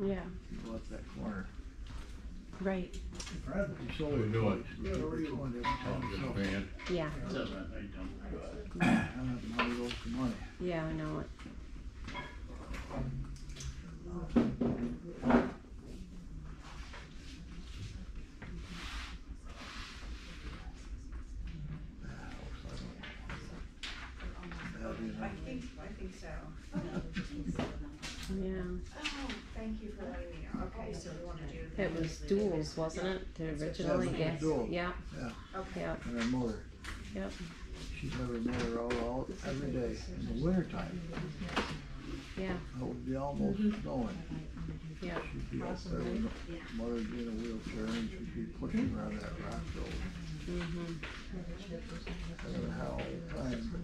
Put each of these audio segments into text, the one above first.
Yeah, He bought that corner. right, He sold it twice. He took it one every time he sold it. yeah, Money goes to money. yeah, I know it. I think so. Yeah, Oh, thank you for letting me know. Okay, so we wanna do the. it was duals, wasn't it, originally, Yeah, it yes, was dual. yeah, Yeah, Okay. yeah, and her mother. yep, She'd let her mother out every day in the wintertime. yeah, It would be almost snowing. yeah, She'd be up there with the mother be in a wheelchair and she'd be pushing her on that rock road. mhm, Having a hell of a time, but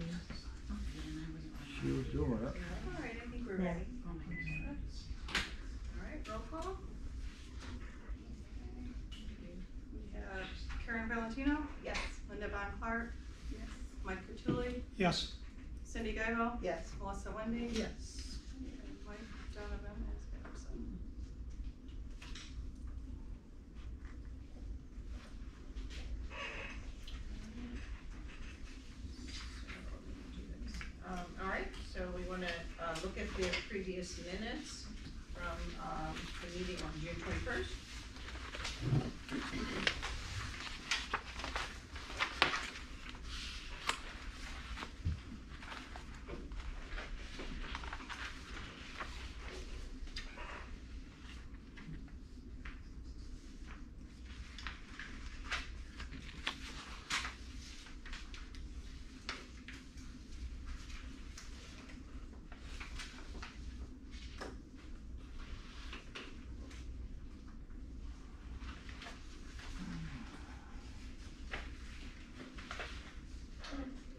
she was doing it. All right, I think we're ready. All right, roll call. We have Karen Valentino? Yes. Linda Von Clark? Yes. Mike Catulli? Yes. Cindy Geibel? Yes. Melissa Wendy? Yes. And Mike Donovan is absent. All right, so we wanna, look at the previous minutes from, the meeting on June 21st.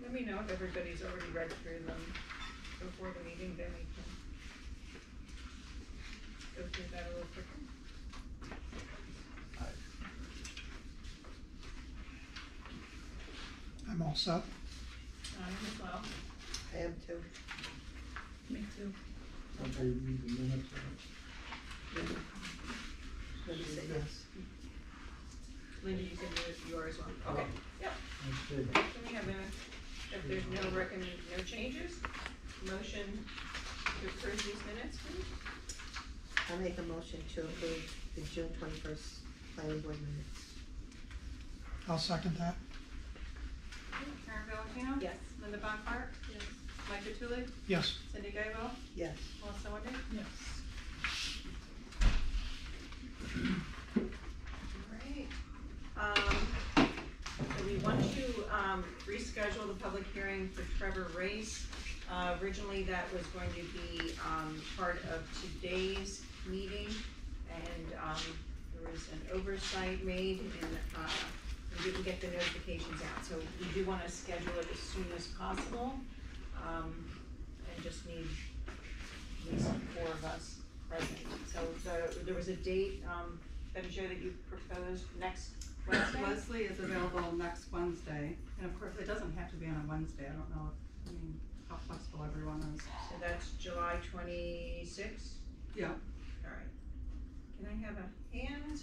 Let me know if everybody's already read through them before the meeting, then we can go through that a little quicker. I'm all set. As well. I am too. Me too. Okay, read the minutes. Let me say yes. Linda, you said yours one. Okay, yep. Okay. So we have if there's no changes, motion to approve these minutes, please. I make a motion to approve the June 21st planning board minutes. I'll second that. Karen Valentino? Yes. Linda Von Clark? Yes. Mike Catulli? Yes. Cindy Geibel? Yes. Melissa Wendy? Yes. Alright, so we want to, reschedule the public hearing for Trevor Race. Originally that was going to be, part of today's meeting, and, there was an oversight made, and, we didn't get the notifications out, so we do wanna schedule it as soon as possible, and just need at least 4 of us present. So there was a date, Betty Jo, that you proposed next Wednesday? Leslie is available next Wednesday, and of course, it doesn't have to be on a Wednesday, I don't know, how flexible everyone is. So that's July 26th? Yeah. Alright. Can I have a hand?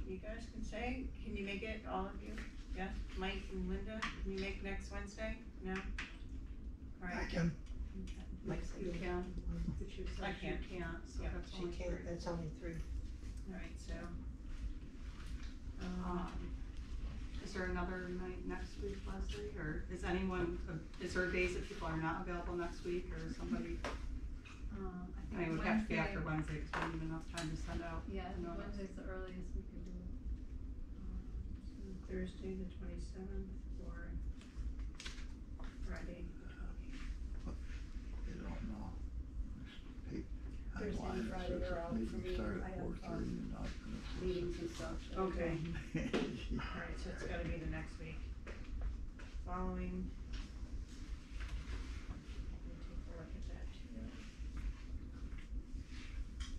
You guys can say, can you make it, all of you? Yeah, Mike and Linda, can you make next Wednesday? No? Alright. can. Mike said You can, but you I said can't. you can't, so Yeah, that's she only can't, 3. that's only 3. Alright, so. Is there another night next week, Leslie, or is there days that people are not available next week, or somebody? I mean, it would have to be after Wednesday, because we need enough time to send out. Yeah, notice. Wednesday's the earliest we could do it. Thursday the 27th or Friday the 20th. They don't know. Thursday and Friday are out for me. Start I at have, 4:30 and not Meetings and stuff. Okay. Alright, so it's gotta be the next week. Following. Let me take a look at that too.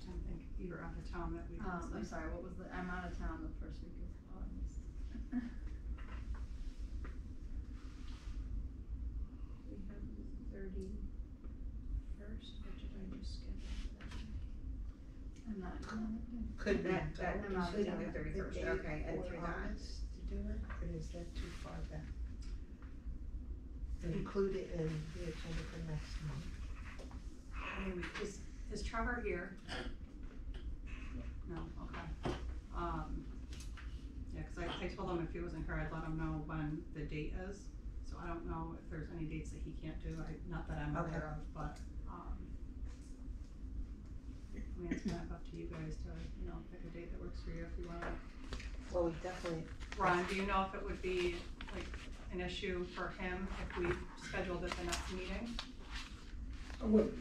I think you're out of town that week. I'm Leslie. sorry, what was I'm out of town the first week of August. We have the 31st, or did I just schedule for that? I'm I'm not doing it. Could That we I'm out include on the 31st, date okay, and for through that. August to do it, or is that too far back? Include it in the agenda for next month. I mean, is Trevor here? No, okay. Yeah, cause I told him if he wasn't here, I'd let him know when the date is, so I don't know if there's any dates that he can't do, not that I'm Okay. aware of, but, I mean, it's kind of up to you guys to, pick a date that works for you if you wanna. Well, we definitely, Ron, do you know if it would be like an issue for him if we scheduled it the next meeting? I wouldn't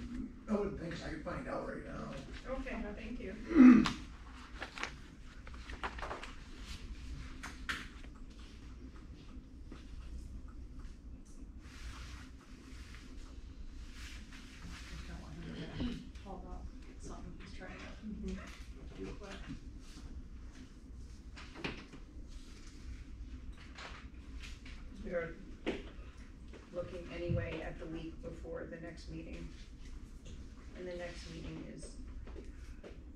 think so. I could find out right now. Okay, thank you. Just don't want him to get hold up something he's trying to do quick. We are looking anyway at the week before the next meeting. And the next meeting is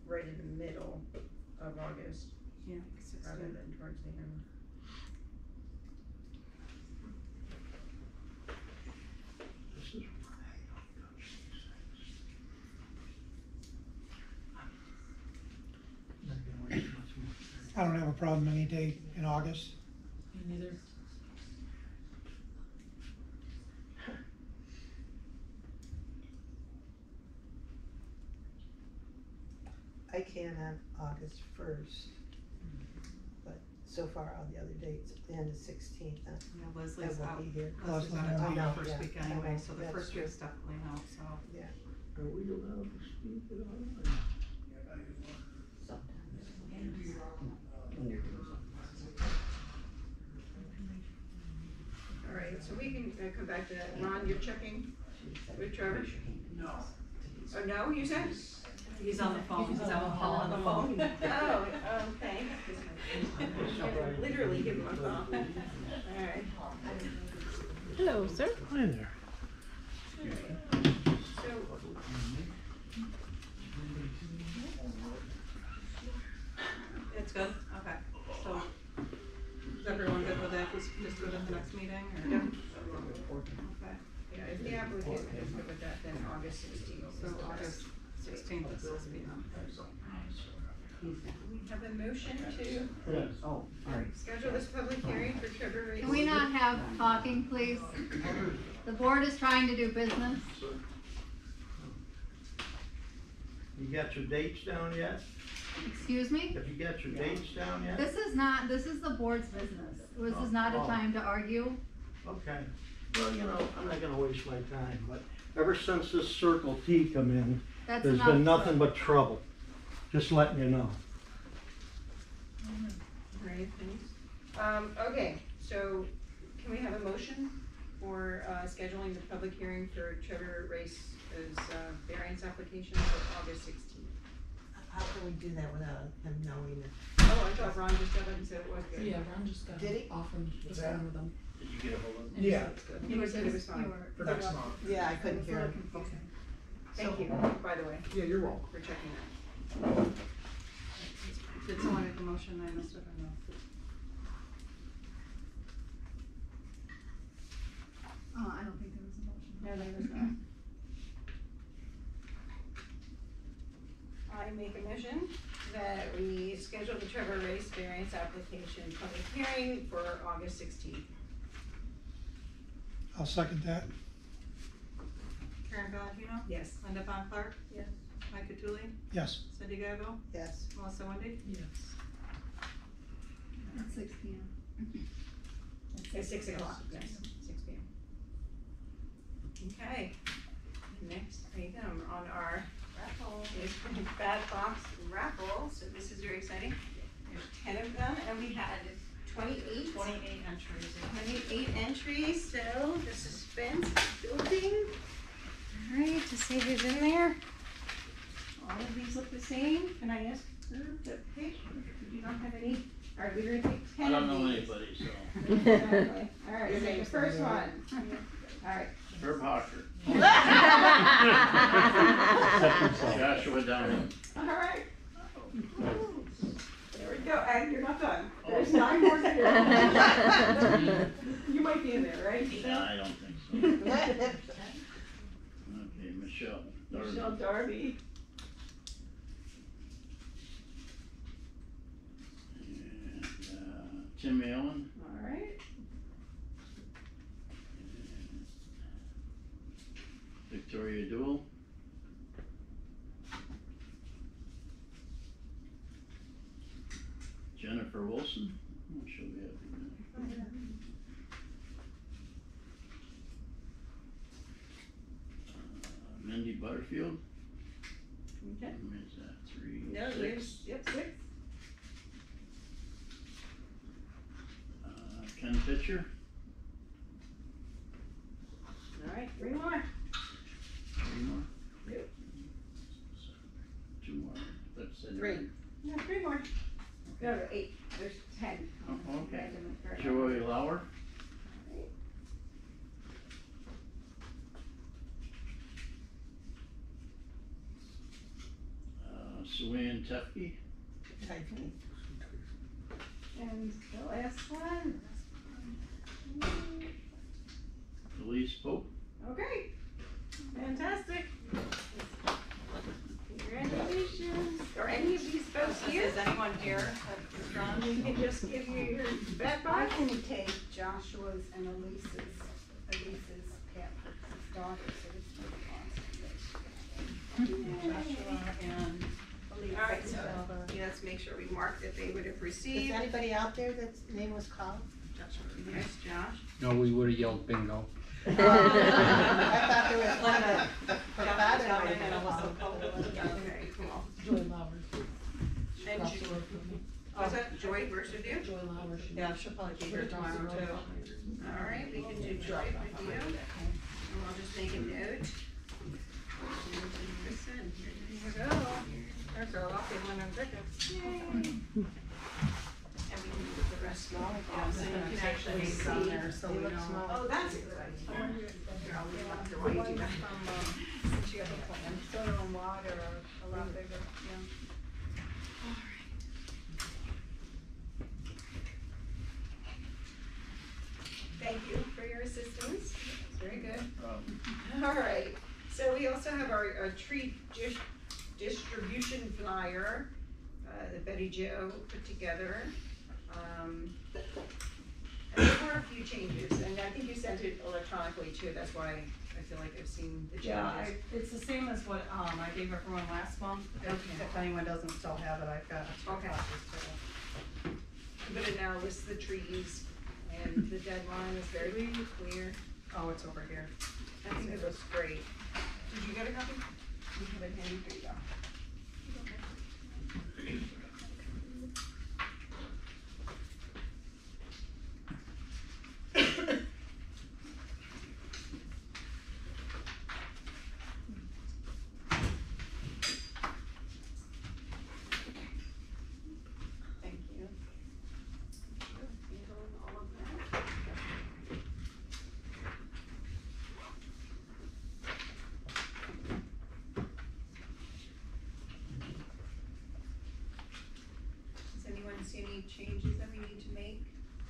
right in the middle of August, Yeah, rather 16. than towards the end. This is. Not gonna waste much more. I don't have a problem any day in August. Me neither. I can have August 1st, but so far all the other dates, the end of 16th, Yeah, I Leslie's won't out. be here. Leslie's out of Leslie, town yeah. the first Yeah, week I anyway, know, so the that's first true. week's definitely out, so. Are we allowed to speak at all? All right, so we can come back to that. Ron, you're checking with Trevor? No. Oh, no, you said? He's on the phone, he's out on the phone. Oh, okay. Literally give him a call. All right. Hello, sir. Hi there. So, It's good, okay, so, is everyone good with it, just do it at the next meeting, or? Yep. Okay, yeah, if the applicant is good with that, then August 16th so is the best. August 16th is supposed to be on. We have a motion to Oh. schedule this public hearing for Trevor Race. Can we not have talking, please? The board is trying to do business. You got your dates down yet? Excuse me? Have you got your dates down yet? This is the board's business. This is not a time to argue. Okay. Well, I'm not gonna waste my time, but ever since this Circle T come in, That's there's enough. been nothing but trouble. Just letting you know. Right, thanks. Okay, so can we have a motion for scheduling the public hearing for Trevor Race's variance application for August 16th? How can we do that without him knowing it? Oh, I thought Ron just got up and said it was good. Yeah, Ron just got Did he? off from the phone with them. Did you get a hold of And he said it's good. He said it was fine. You were- For next month. Yeah, I couldn't hear him. Thank you, by the way, Yeah, you're welcome. for checking that. Did someone make a motion, I missed it, or no? I don't think there was a motion. No, there was not. I make a motion that we schedule the Trevor Race variance application public hearing for August 16th. I'll second that. Karen Bellagino? Yes. Linda Von Clark? Yes. Mike Cattouli? Yes. Cindy Gaggle? Yes. Melissa Wendy? Yes. At 6 p.m. At 6 o'clock, yes, 6 p.m. Okay, next item on our raffle is the Bad Fox raffle, so this is very exciting. There's 10 of them, and we had 28. 28 entries. 28 entries, so the suspense is building. All right, to see who's in there. All of these look the same. Can I ask her to pick? We do not have any. All right, we're gonna take 10 of these. anybody, so. Okay. All right, so the first one. All right. Herb Hawker, Joshua Downey, All right. There we go, and you're not done. There's 9 more to go. You might be in there, right? Yeah, I don't think so. Okay, Michelle. Darby. Michelle Darby. And, Tim Allen. All right. And Victoria Duell. Jennifer Wilson. Oh, she'll be happy with that. Mindy Butterfield. Okay. Who is that? 3, No, 6. there's, yep, 6. Ken Pitcher. All right, 3 more. 3 more. Yep. 2 more. That's it. 3. No, 3 more. No, 8. There's 10. Oh, okay. Random occurrence. Joey Lauer. Suanne Tefke. Typing. And the last one. Elise Pope. Okay, fantastic. Congratulations. Are any of these folks here? Is anyone here that's strong? We can just give you your back I box. can take Joshua's and Elise's daughter, so it's Joshua and Elise. All right, so let's make sure we mark that they would have Is received. anybody out there that's name was called? Yes, Josh. No, we would've yelled bingo. I thought there was one that her Josh father down might in have and called. Okay, cool. Joy Lauer. And Cross Ju- over for me. Was that Joy versus you? Joy Lauer. she- Yeah, she'll probably be here tomorrow too. All right, we can do Joy with you. And I'll just make a note. And listen, here you go. There's our lucky winner tickets. Yay. And we can do the rest small. Yeah, so you can actually see on there, so They we look know. small. Oh, that's a good idea. Here, I'll leave it up here while you do that. Since you have a plan. Soda and water are a lot bigger, yeah. Thank you for your assistance. It's very good. Um, All right, so we also have our tree distribution flyer that Betty Jo put together. And there were a few changes, and I think you sent it electronically too, that's why I feel like I've seen the changes. Yeah, it's the same as what, I gave everyone last month. Okay. If anyone doesn't still have it, I've got Okay. copies too. I'm gonna now list the trees, and the deadline is very clear. Oh, it's over here. I think it looks great. Did you get a copy? You have it handy, here you go. Thank you. All of that. Does anyone see any changes that we need to make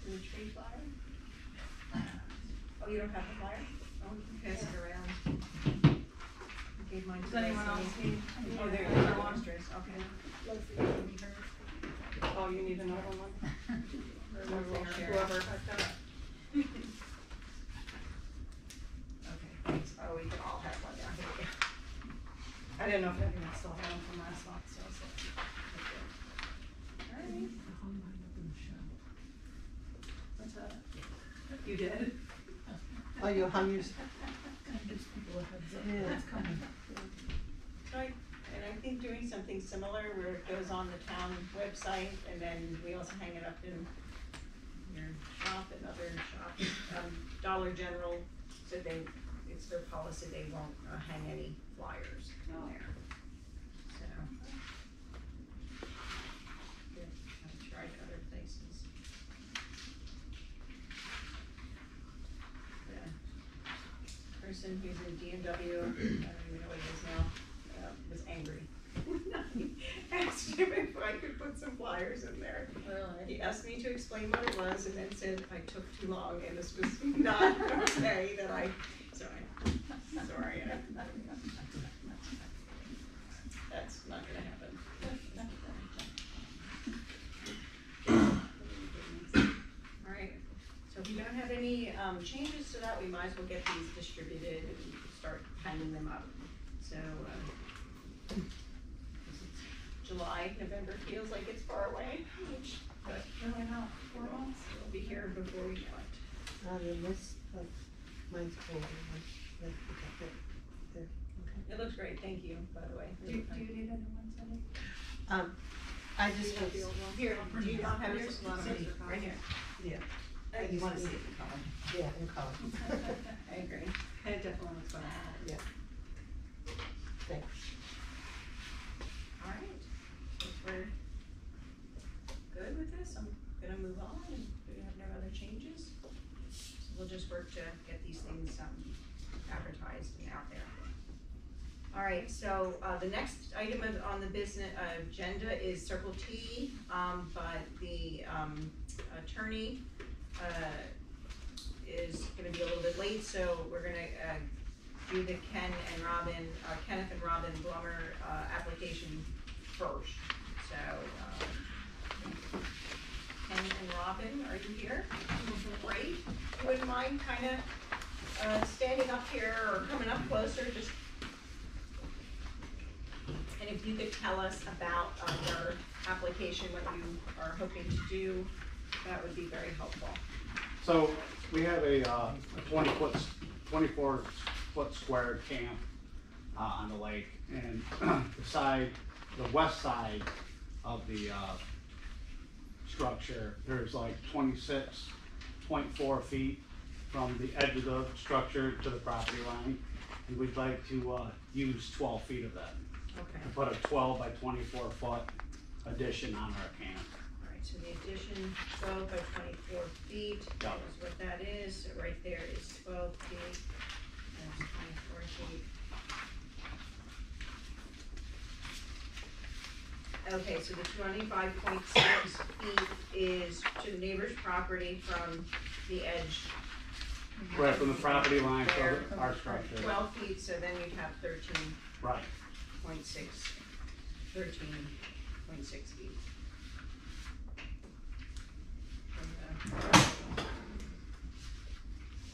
to the tree flyer? Oh, you don't have the flyer? Oh, you can pass it around. I gave mine to Does anyone Leslie. else need? Oh, there you go, monstrous, okay. Oh, you need another one? Or We'll share. whoever, I've got it. Okay, thanks. Oh, we can all have one now, here we go. I didn't know if anyone still had them from last month, so it's like. Alright. What's that? You did? Oh, you hung yours. Gives people a heads up. Yeah. It's coming. Right, and I think doing something similar where it goes on the town website and then we also hang it up in your shop and other shops. Dollar General said it's their policy, they won't hang any flyers in there. So. Good. I've tried other places. The person who's in DMW, I don't even know what it is now, was angry. I asked him if I could put some flyers in there. Really? He asked me to explain what it was and then said I took too long and this was not okay that I, sorry, that's not gonna happen. Alright, so if you don't have any, changes to that, we might as well get these distributed and start penning them up. So, July, November feels like it's far away, but Really not, 4 months? we'll be here before we know it. The list of mine's older, let's put that there. It looks great, thank you, by the way. Do you need any ones, Cindy? I just was, Here, do you not have yours? Cindy, Right here. yeah, You wanna see it in color? yeah, in color. I agree. It definitely looks better. Yeah. Thanks. Alright, if we're good with this, I'm gonna move on, and we have no other changes. So we'll just work to get these things, advertised and out there. Alright, so, the next item on the business, agenda is Circle T, but the, attorney, is gonna be a little bit late, so we're gonna, do the Kenneth and Robin Blummer, application first. So, Ken and Robin, are you here? Great. You wouldn't mind kinda, standing up here or coming up closer, just. And if you could tell us about, your application, what you are hoping to do, that would be very helpful. So we have a 24-foot square camp on the lake, and the west side of the structure, there's like 26.4 feet from the edge of the structure to the property line, and we'd like to use 12 feet of that. Okay. To put a 12 by 24 foot addition on our camp. Alright, so the addition, 12 by 24 feet, that is what that is, so right there is 12 feet, and 24 feet. Okay, so the 25.6 feet is to the neighbor's property from the edge. Right from the property line There, to our structure. 12 feet, so then you'd have 13.6, Right. 13.6 feet.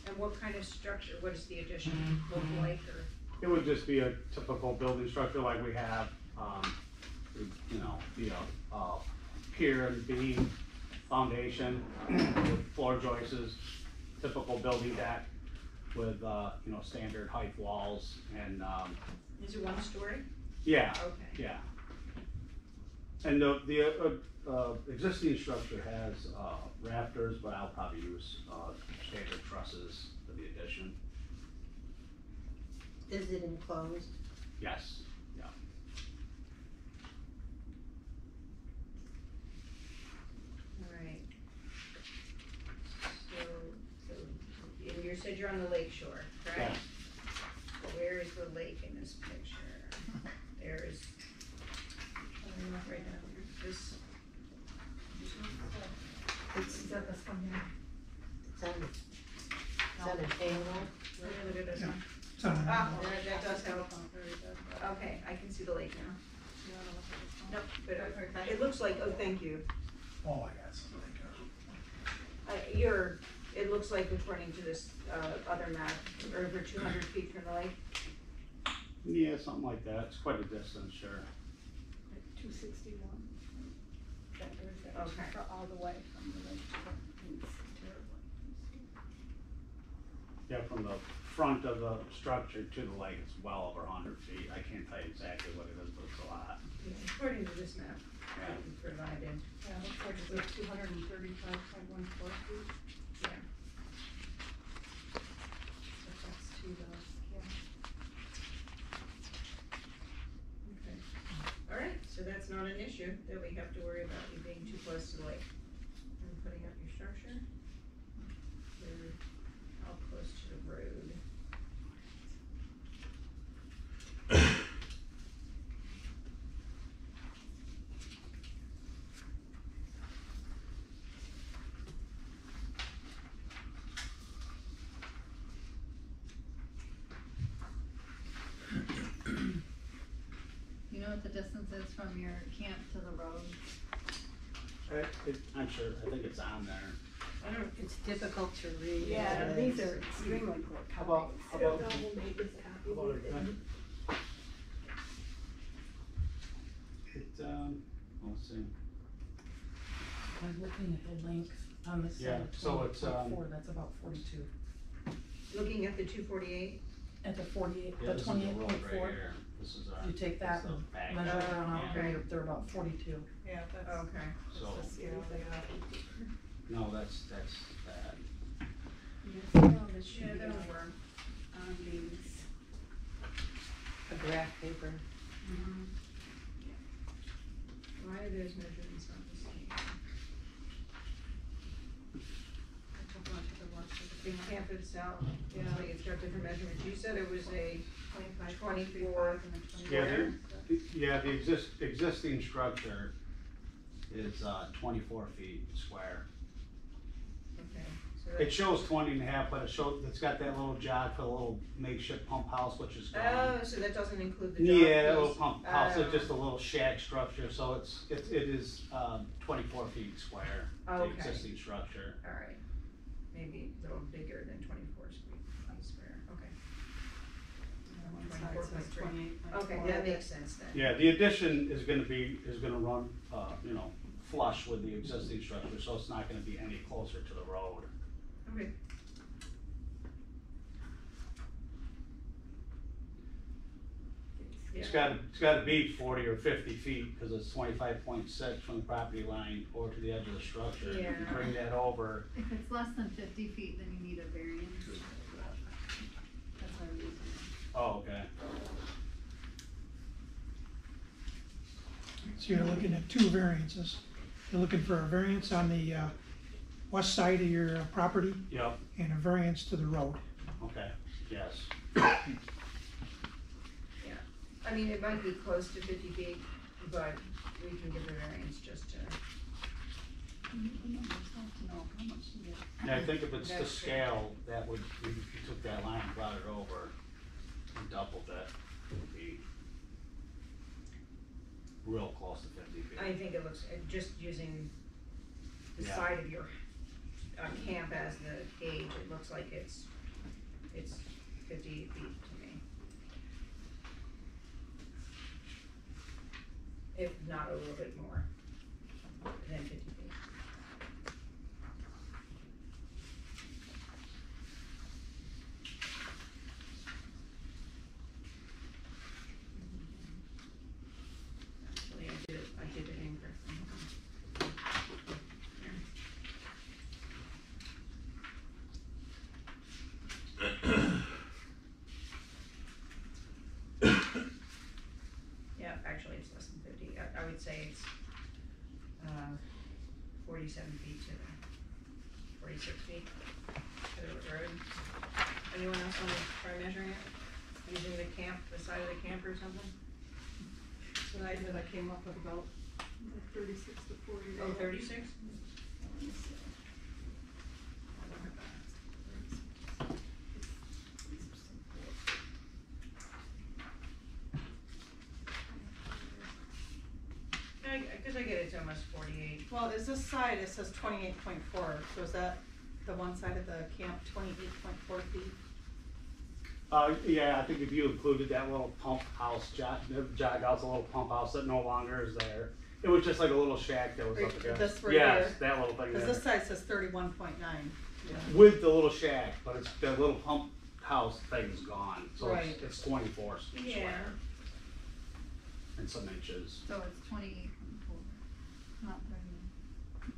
And what kind of structure, what does the addition look like, or? It would just be a typical building structure like we have, you know, pier and beam foundation with floor joists, typical building deck with, you know, standard height walls and, Is it 1 story? yeah, Okay. yeah. And the existing structure has, rafters, but I'll probably use, standard trusses for the addition. Is it enclosed? Yes, yeah. Alright. So, and you said you're on the lake shore, correct? Yes. Where is the lake in this picture? There is, right now, this. It's, Is that this one here? it's on, it's on a table. Look at this one. So, Ah, that does help. Okay, I can see the lake now. Nope, but it looks like, oh, thank you. oh, I got something. It looks like it's running to this, other map, over 200 feet from the lake. Yeah, something like that. It's quite a distance, sure. 261. That is Okay. all the way from the lake to it's terrible. Yeah, from the front of the structure to the lake, it's well over 100 feet. I can't tell you exactly what it is, but it's a lot. According to this map that we provided. Yeah, it looks like it's 235.1 square feet. Yeah. So that's to the, Okay. All right, so that's not an issue that we have to worry about you being too close to the lake. And putting up your structure. You're how close to the road? variances from your camp to the road? I'm sure, I think it's on there. I don't, It's difficult to read. Yeah, these are extremely poor How about, copies. how about, We'll make this copy. how about let's see. I'm looking at the length on the Yeah, side, so it's, 20.4, that's about 42. looking at the 248, At the 48, Yeah, the this is the road right 28.4, here. This is our. you take that this is the back. and measure it down out okay. here, they're about 42. Yeah, that's, okay. So, that's the scale they have. no, that's bad. This should Yeah, be that'll on work. these. A graph paper. Why are those measurements not the same? The camp itself, yeah, like it's got different measurements. You said it was a 24. Yeah, the existing structure is, 24 feet square. Okay, so It shows 20 and a half, but it's got that little jog for the little makeshift pump house, which is gone. oh, so that doesn't include the jog Yeah, that little piece. pump house, it's Oh. just a little shack structure, so it is, 24 feet square, the Okay. existing structure. All right, maybe a little bigger than 24 feet square, okay. One side says 28.4. Okay, that makes sense then. Yeah, the addition is gonna run, flush with the existing structure, so it's not gonna be any closer to the road. Okay. It's gotta be 40 or 50 feet, cause it's 25.6 from the property line or to the edge of the structure. If you Yeah. bring that over, If it's less than 50 feet, then you need a variance. That's our reason. oh, okay. So you're looking at two variances. You're looking for a variance on the west side of your property Yep, and a variance to the road. okay, yes. I mean, it might be close to 50 feet, but we can give a variance just to, Yeah, I think if it's to That's- scale, that would, if you took that line and brought it over and doubled it, it would be real close to 50 feet. I think it looks, just using the Yeah. side of your camp as the gauge, it looks like it's 58 feet to me. If not a little bit more than 50 feet. Actually, I did it incorrectly. Yeah, actually, it's less than 50. I would say it's 47 feet to 46 feet to the road. Anyone else want to try measuring it? Using the camp, the side of the camp or something? So I did, I came up with about 36 to 40. Oh, 36? Cause I get it's almost 48. Well, is this side, it says 28.4, so is that the one side of the camp, 28.4 feet? Yeah, I think if you included that little pump house, jog house, a little pump house that no longer is there. It was just like a little shack that was up there. This right Yes, here? that little thing Cause there. this side says 31.9. With the little shack, but it's, the little pump house thing is gone, so Right. it's 24 Yeah. square. And some inches. So it's 28.4, not 30.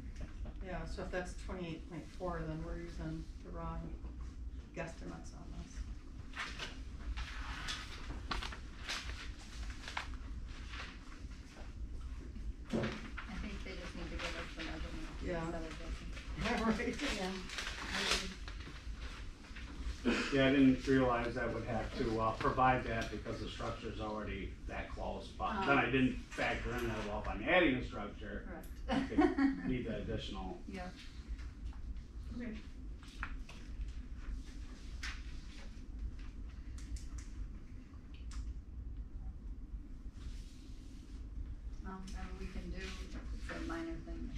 Yeah, so if that's 28.4, then we're using the wrong guesstimates on this. I think they just need to give us the measurement Yeah. instead of guessing. Yeah, right. Yeah. Yeah, I didn't realize I would have to, provide that because the structure's already that close, but then I didn't factor in that, well, if I'm adding a structure, I Correct. could need the additional. Yeah. Okay.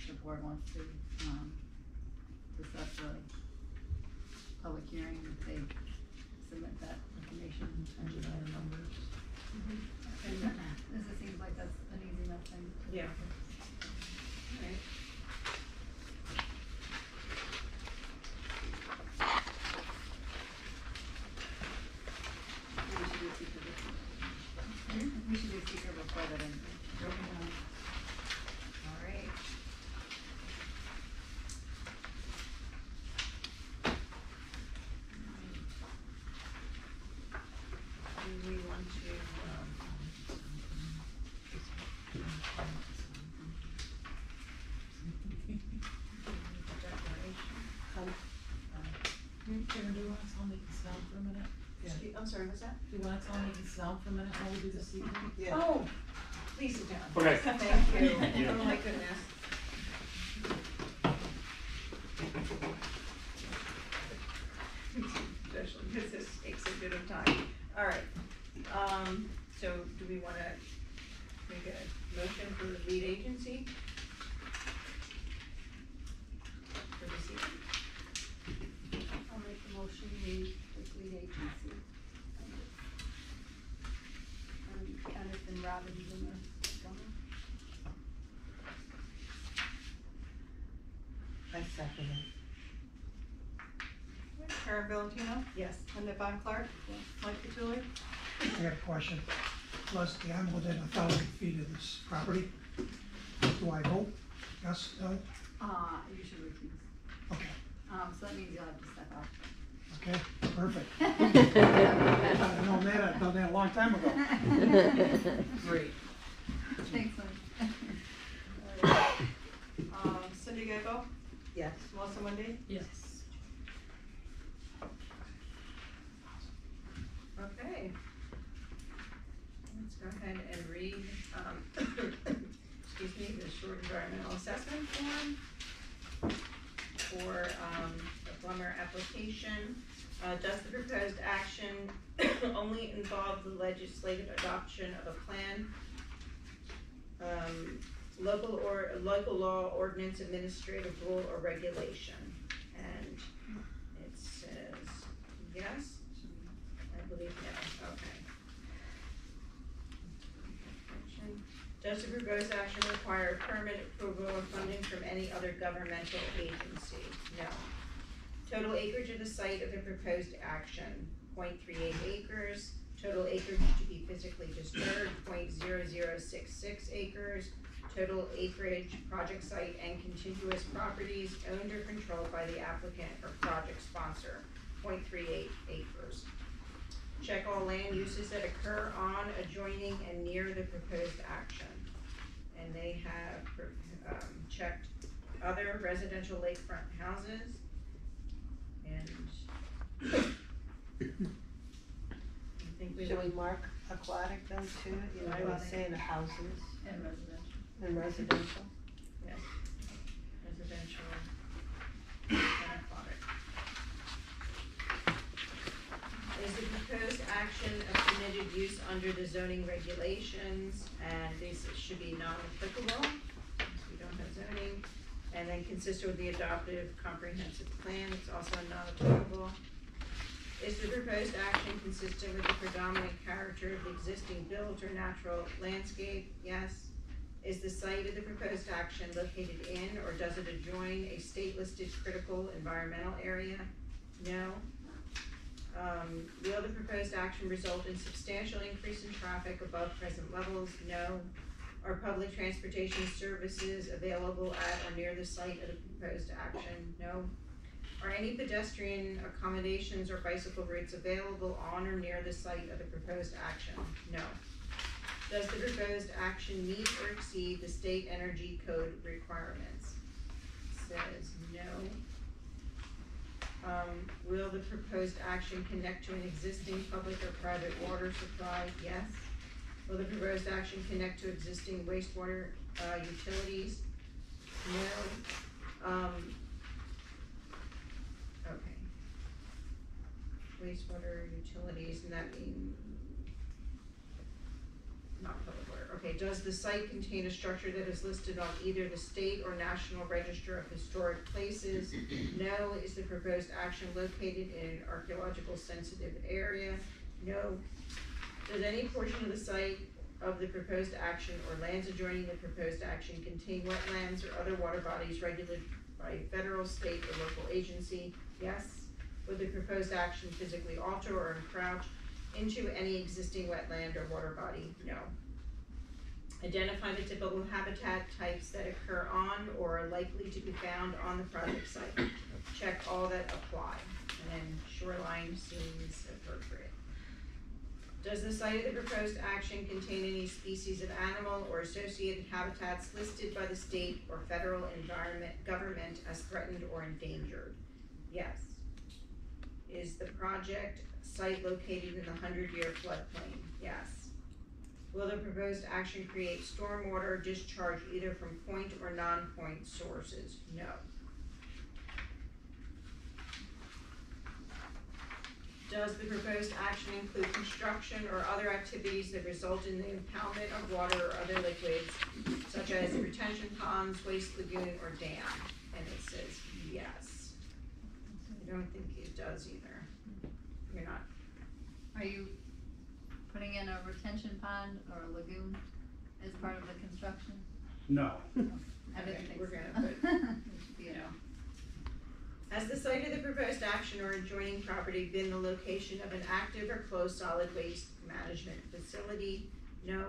if the board wants to, set the public hearing, if they submit that information in terms of their numbers. And this seems like that's an easy enough thing. to do. Yeah. Alright. We should do secret before that. Alright. Do we want to, Karen, do you want us all making sound for a minute? I'm sorry, what's that? Do you want us all making sound for a minute while we do this evening? Yeah. Oh, please sit down. Okay. Thank you. Thank you. Oh my goodness. Especially because this takes a bit of time. All right, so do we wanna make a motion for the lead agency? For this evening? I'll make the motion, we, with lead agency. Kenneth and Robbins in the summer. I second it. Karen Valentino, Yes. Linda Von Clark, Mike Petulli. I got a question. Leslie, I'm within 1,000 feet of this property. Do I vote? Yes, no? You should recuse. Okay, So that means you'll have to step out. okay, perfect. I've known that, I've done that a long time ago. Great. Thanks, Lynn. Cindy Gecko, Yes. Melissa Wendy. Yes. Okay. Let's go ahead and read, excuse me, the short environmental assessment form for, the plumber application. Does the proposed action only involve the legislative adoption of a plan, local law, ordinance, administrative rule, or regulation? And it says yes. I believe no, okay. Does the proposed action require permit approval or funding from any other governmental agency? No. Total acreage of the site of the proposed action, 0.38 acres. Total acreage to be physically disturbed, 0.0066 acres. Total acreage, project site, and contiguous properties owned or controlled by the applicant or project sponsor, 0.38 acres. Check all land uses that occur on, adjoining, and near the proposed action. And they have checked other residential lakefront houses. And I think we Should we mark aquatic though too? You know, I was saying the houses And residential. and residential. yes, residential and aquatic. Is the proposed action a permitted use under the zoning regulations? And these should be non-applicable, since we don't have zoning. And then consistent with the adoptive comprehensive plan, it's also non-applicable. Is the proposed action consistent with the predominant character of the existing built or natural landscape? Yes. Is the site of the proposed action located in or does it adjoin a state-listed critical environmental area? No. Will the proposed action result in substantial increase in traffic above present levels? No. Are public transportation services available at or near the site of the proposed action? No. Are any pedestrian accommodations or bicycle routes available on or near the site of the proposed action? No. Does the proposed action meet or exceed the state energy code requirements? Says no. Will the proposed action connect to an existing public or private water supply? Yes. Will the proposed action connect to existing wastewater utilities? No. Okay. Wastewater utilities, and that means not public water, Okay, does the site contain a structure that is listed on either the state or national register of historic places? No. Is the proposed action located in an archaeological sensitive area? No. Does any portion of the site of the proposed action or lands adjoining the proposed action contain wetlands or other water bodies regulated by federal, state, or local agency? Yes. Would the proposed action physically alter or encroach into any existing wetland or water body? No. Identify the typical habitat types that occur on or are likely to be found on the project site. Check all that apply, and then shoreline seems appropriate. Does the site of the proposed action contain any species of animal or associated habitats listed by the state or federal government as threatened or endangered? Yes. Is the project site located in the 100-year floodplain? Yes. Will the proposed action create stormwater discharge either from point or non-point sources? No. Does the proposed action include construction or other activities that result in the impoundment of water or other liquids, such as retention ponds, waste lagoon, or dam? And it says yes. I don't think it does either. You're not. Are you putting in a retention pond or a lagoon as part of the construction? No. I didn't think We're so. gonna put, You know. Has the site of the proposed action or adjoining property been the location of an active or closed solid waste management facility? No.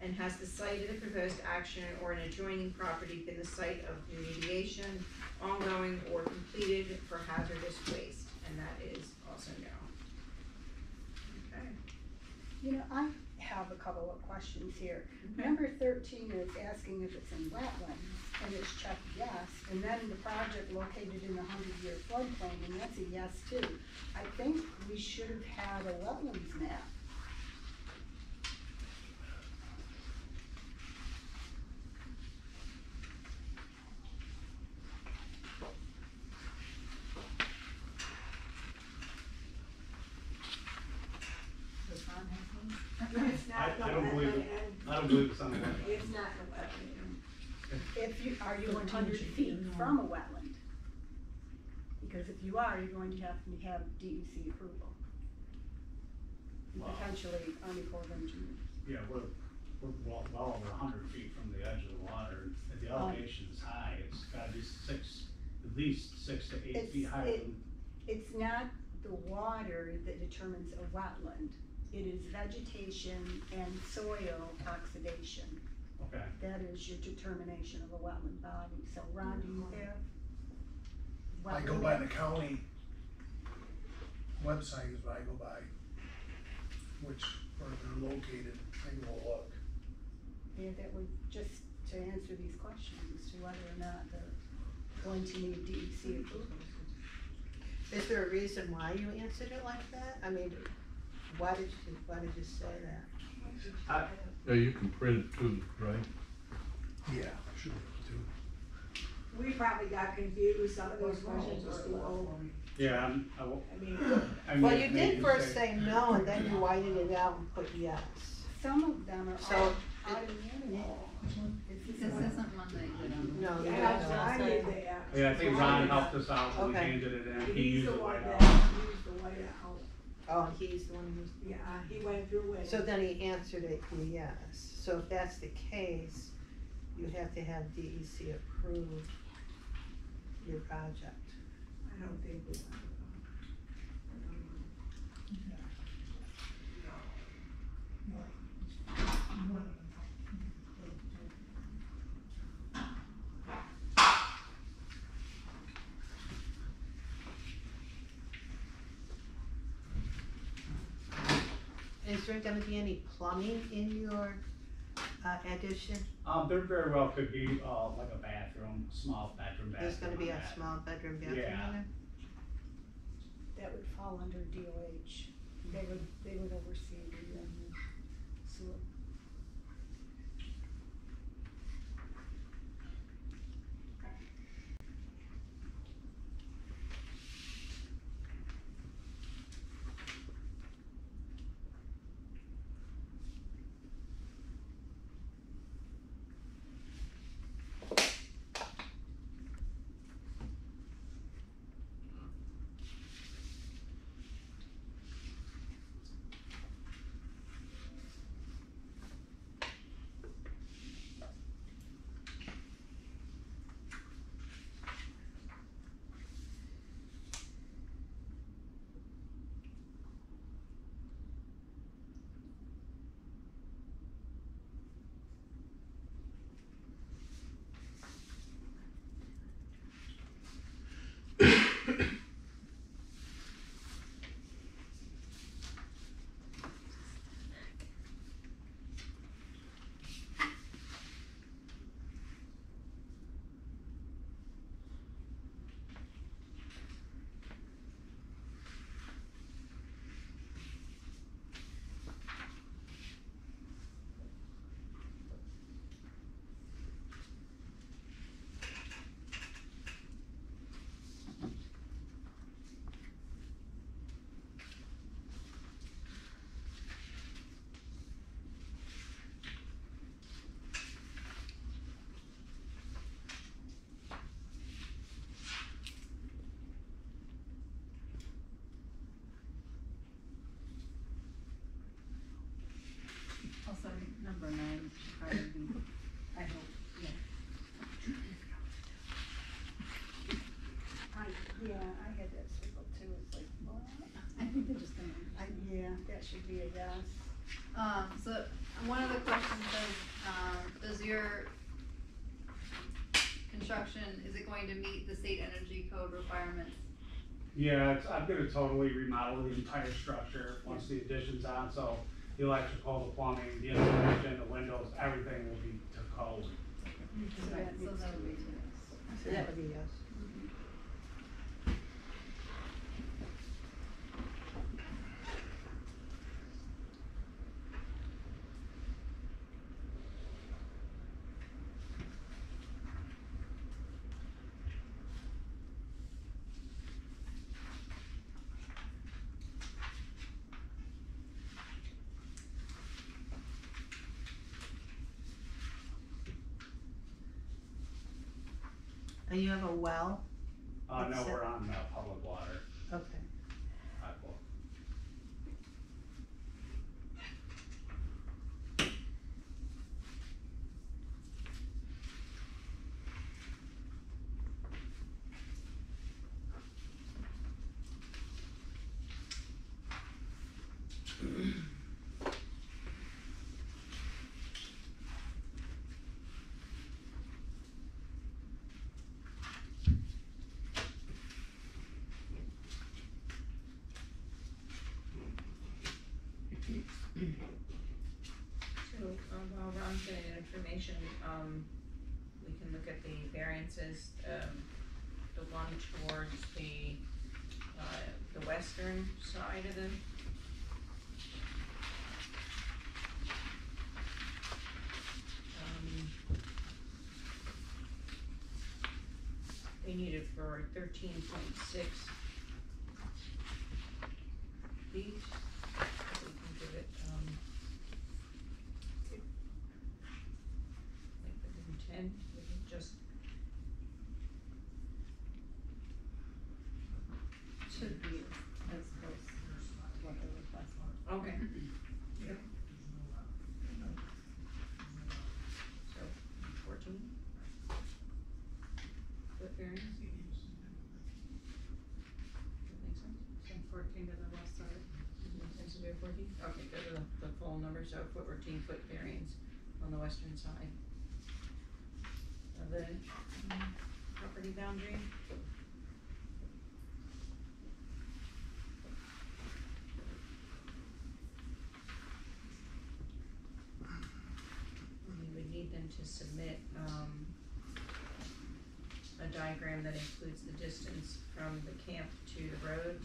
And has the site of the proposed action or an adjoining property been the site of remediation, ongoing or completed for hazardous waste? And that is also no. Okay. You know, I have a couple of questions here. Number 13 is asking if it's in wetlands, and it's checked yes, and then the project located in the 100-year floodplain, and that's a yes too. I think we should have had a wetlands map. Does Ron have one? It's not I don't believe it. I don't believe it's on the wetland. It's not a wetland. If you, are you 100 feet from a wetland? Because if you are, you're going to have DEC approval. And Wow. potentially Army Corps of Engineers. Yeah, we're well over 100 feet from the edge of the water. If the elevation is high, it's gotta be at least 6 to 8 feet higher than. It's not the water that determines a wetland. It is vegetation and soil oxidation. Okay. That is your determination of a wetland body. So Ron, do you have? I go by the county website is what I go by, which, where they're located, I can go look. Yeah, that would, just to answer these questions as to whether or not they're going to need DEC approval. Is there a reason why you answered it like that? I mean, why did you say that? Yeah, you can print it too, right? Yeah, should be able to. We probably got confused, some of those questions were too old. Yeah, I mean, Well, you did first say no, and then you whited it out and put yes. Some of them are So, out of the animal. This isn't one that you did No, yeah, you that's don't. why I did that. Yeah, I think Ron helped us out when we Okay. handed it in. He He's used the the one white that out. used the white out. Oh, he's the one who's. Yeah, he went through it. So then he answered it yes. So if that's the case, you have to have DEC approve your project. I don't think we. Is there gonna be any plumbing in your addition? There very well could be, like a bathroom, small bathroom. There's gonna be on a that. small bedroom bathroom Yeah. in there? That would fall under DOH. They would oversee the sewer. that should be a yes. So one of the questions says, does your construction, is it going to meet the state energy code requirements? Yeah, I'm gonna totally remodel the entire structure once the addition's on, so the electrical, the plumbing, the insulation, the windows, everything will be to code. So that So needs that to would be be- yes. So that would be yes. And you have a well? No, Except- we're on, public water, Okay. Aqua. So, while Ron's getting information, we can look at the variances, the one towards the western side of the. They need it for 13.6 feet. We can give it, like within 10, we can just, Should be as close to what they're requesting. okay. Yep. So, 14? Foot variance? That makes sense? And 14 to the west side. Makes sense to do 14? Okay, go to the full number, so 14-foot variance on the western side of the property boundary. We would need them to submit, a diagram that includes the distance from the camp to the road.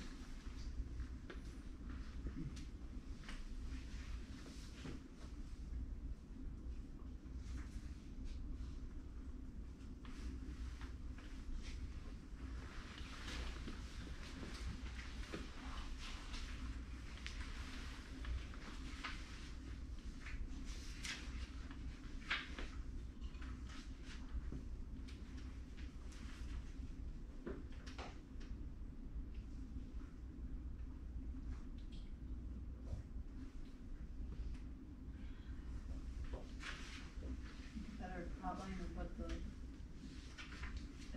Better outline of what the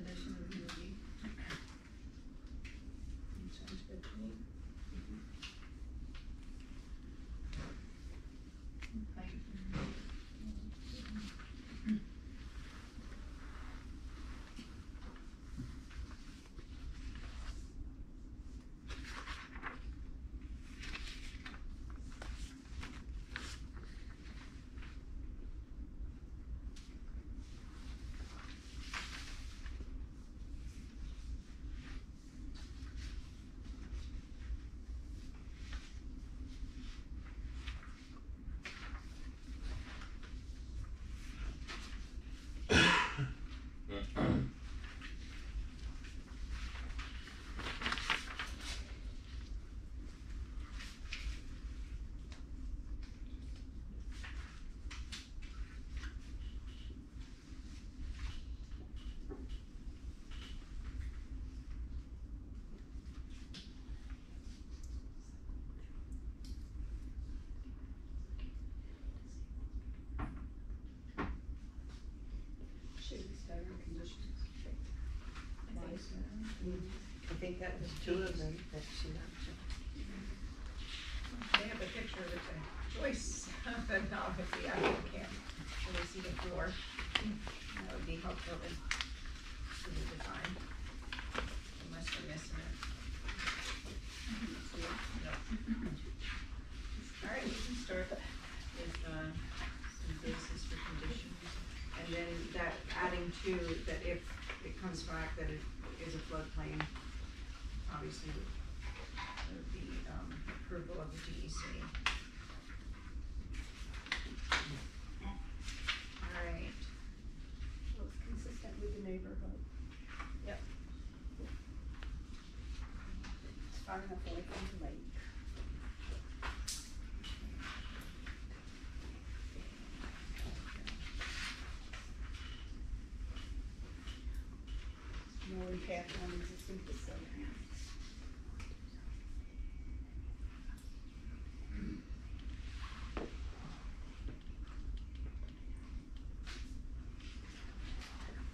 addition is gonna be. Sounds good to me. Height. Should we start on conditions? I think that was two of them that she mentioned. Yeah, but off if the applicant can. Can we see the floor? That would be helpful to see the design, unless we're missing it. All right, we can start with, some basis for conditions. And then that, adding to, that if it comes back that it is a floodplain, obviously, there would be, approval of the DEC. Alright, So it's consistent with the neighborhood. Yep. It's far enough away from the lake. No impact on existing facilities.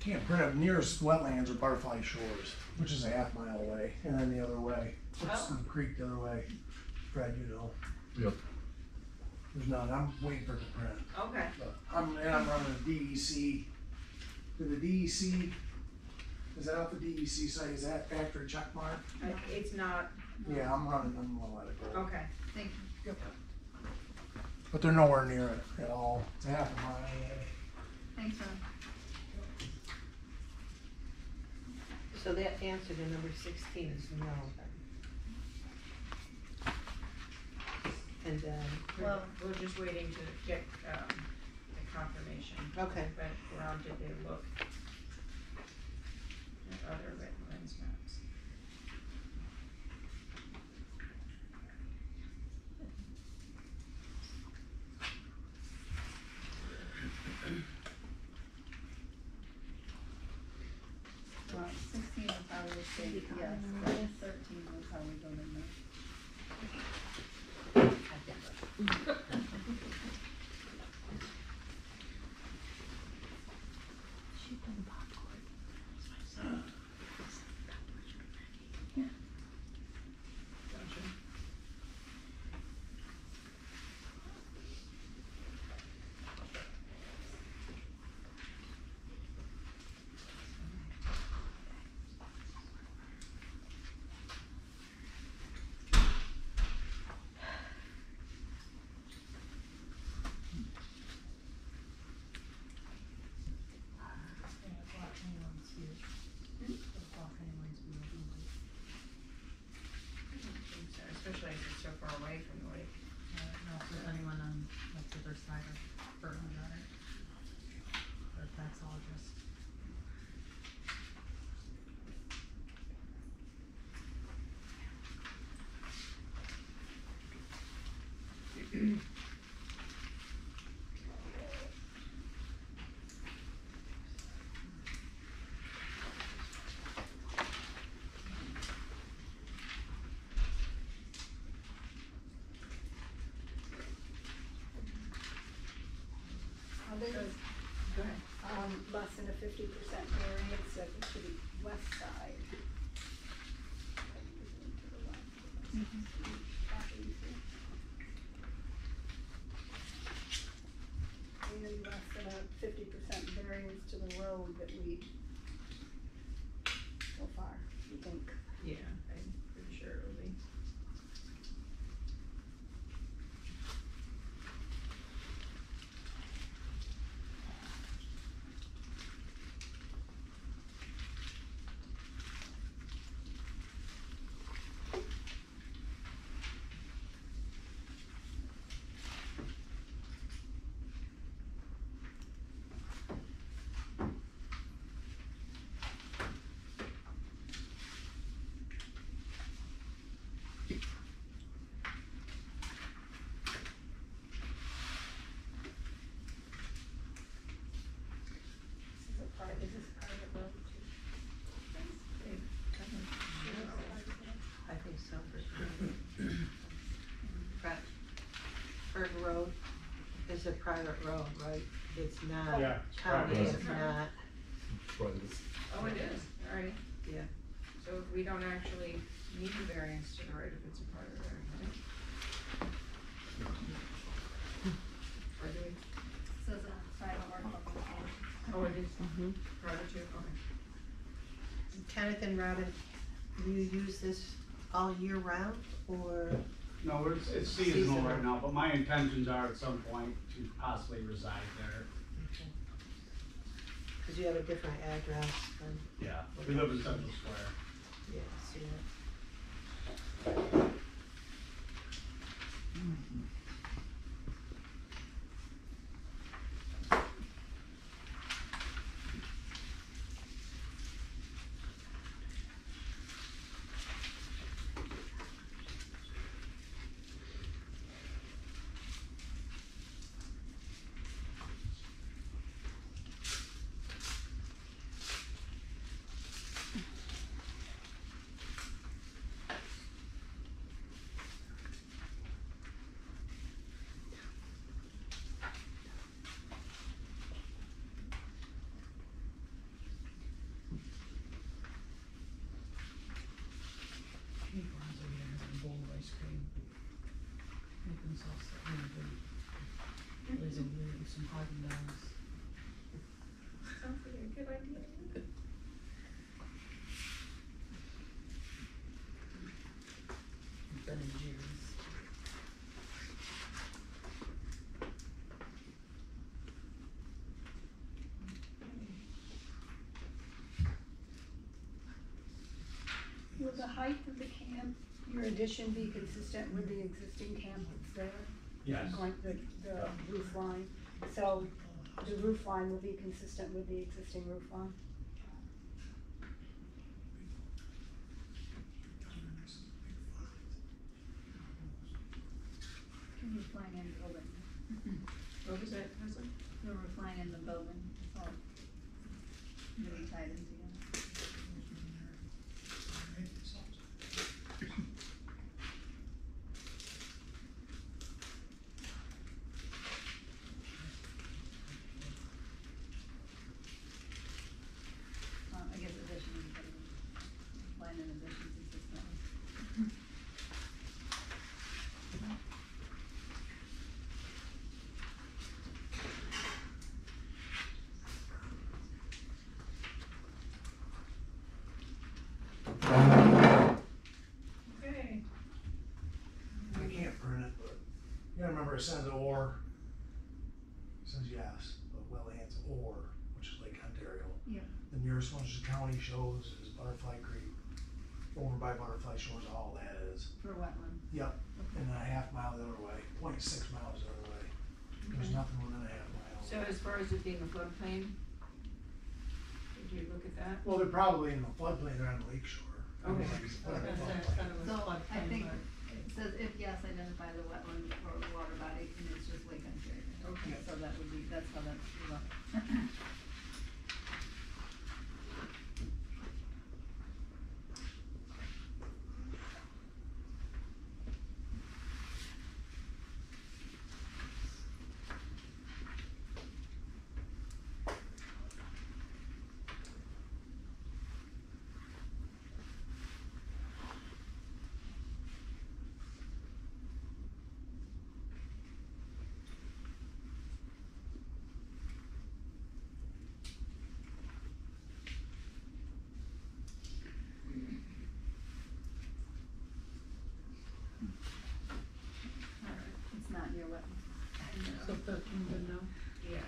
Can't print up, nearest wetlands are Butterfly Shores, which is a half mile away, and then the other way, it's Oh. the creek the other way. Fred, you know, Yep. there's none, I'm waiting for it to print. okay, But I'm running a DEC. Did the DEC, is that off the DEC site, is that factory check mark? it's not, Yeah, I'm gonna let it go. okay, Thank you. But they're nowhere near it at all, it's a half a mile away. Thanks, Ron. So that answer to number 16 is no then. And then, well, we're just waiting to get, the confirmation. okay, But Rob, did they look at other wetlands maps? Well, 16 will probably say yes, but 13 will probably go to no. Gotcha. Especially if it's so far away from the lake. No, for anyone on, like, the other side of Berlin on it. Or pathologist. There's, Go ahead. less than a 50% variance to the west side. And less than a 50% variance to the road that we, so far, we think. Yeah, I'm pretty sure it will be. Is this a private road too? I think so for sure. Berg Road is a private road, right? It's not Yeah, county, private. it's not, Oh, it is, alright. yeah. So if we don't actually need the variance to the right if it's a private road, right? Or do we? prior to, okay. Kenneth and Robin, do you use this all year round, or? No, it's seasonal right now, but my intentions are at some point to possibly reside there. Cause you have a different address than, Yeah, we live in Central Square. yeah, see that. Hey, Bronzo, yeah, has a bowl of ice cream. Make themselves something good. There's a weird, some Haagen-Dazs. Sounds like a good idea. Ben and Jerry's. Will the height of the camp, your addition be consistent with the existing camp that's there? Yes. Like the roof line, so the roof line will be consistent with the existing roof line? Can you flying in the building? What was that, Leslie? We were flying in the building, it's all really tied in together. I guess addition is better than flying in additions is just not. Okay. I can't print it, but you gotta remember it says or. It says yes, but Welllands or, which is Lake Ontario. Yeah. The nearest one, the county shows, is Butterfly Creek. Over by Butterfly Shores, all that is. For wetland. Yep, and then a half mile the other way, 0.6 miles the other way. There's Okay. nothing within a half mile. So as far as it being a floodplain, did you look at that? Well, they're probably in the floodplain, they're on the lake shore. Okay. They're in the floodplain. So I think it says if yes, identify the wetland or water body, and it's just Lake Ontario. Okay. So that would be, that's how that's. It's not near wetland. So 13 good now? Yeah.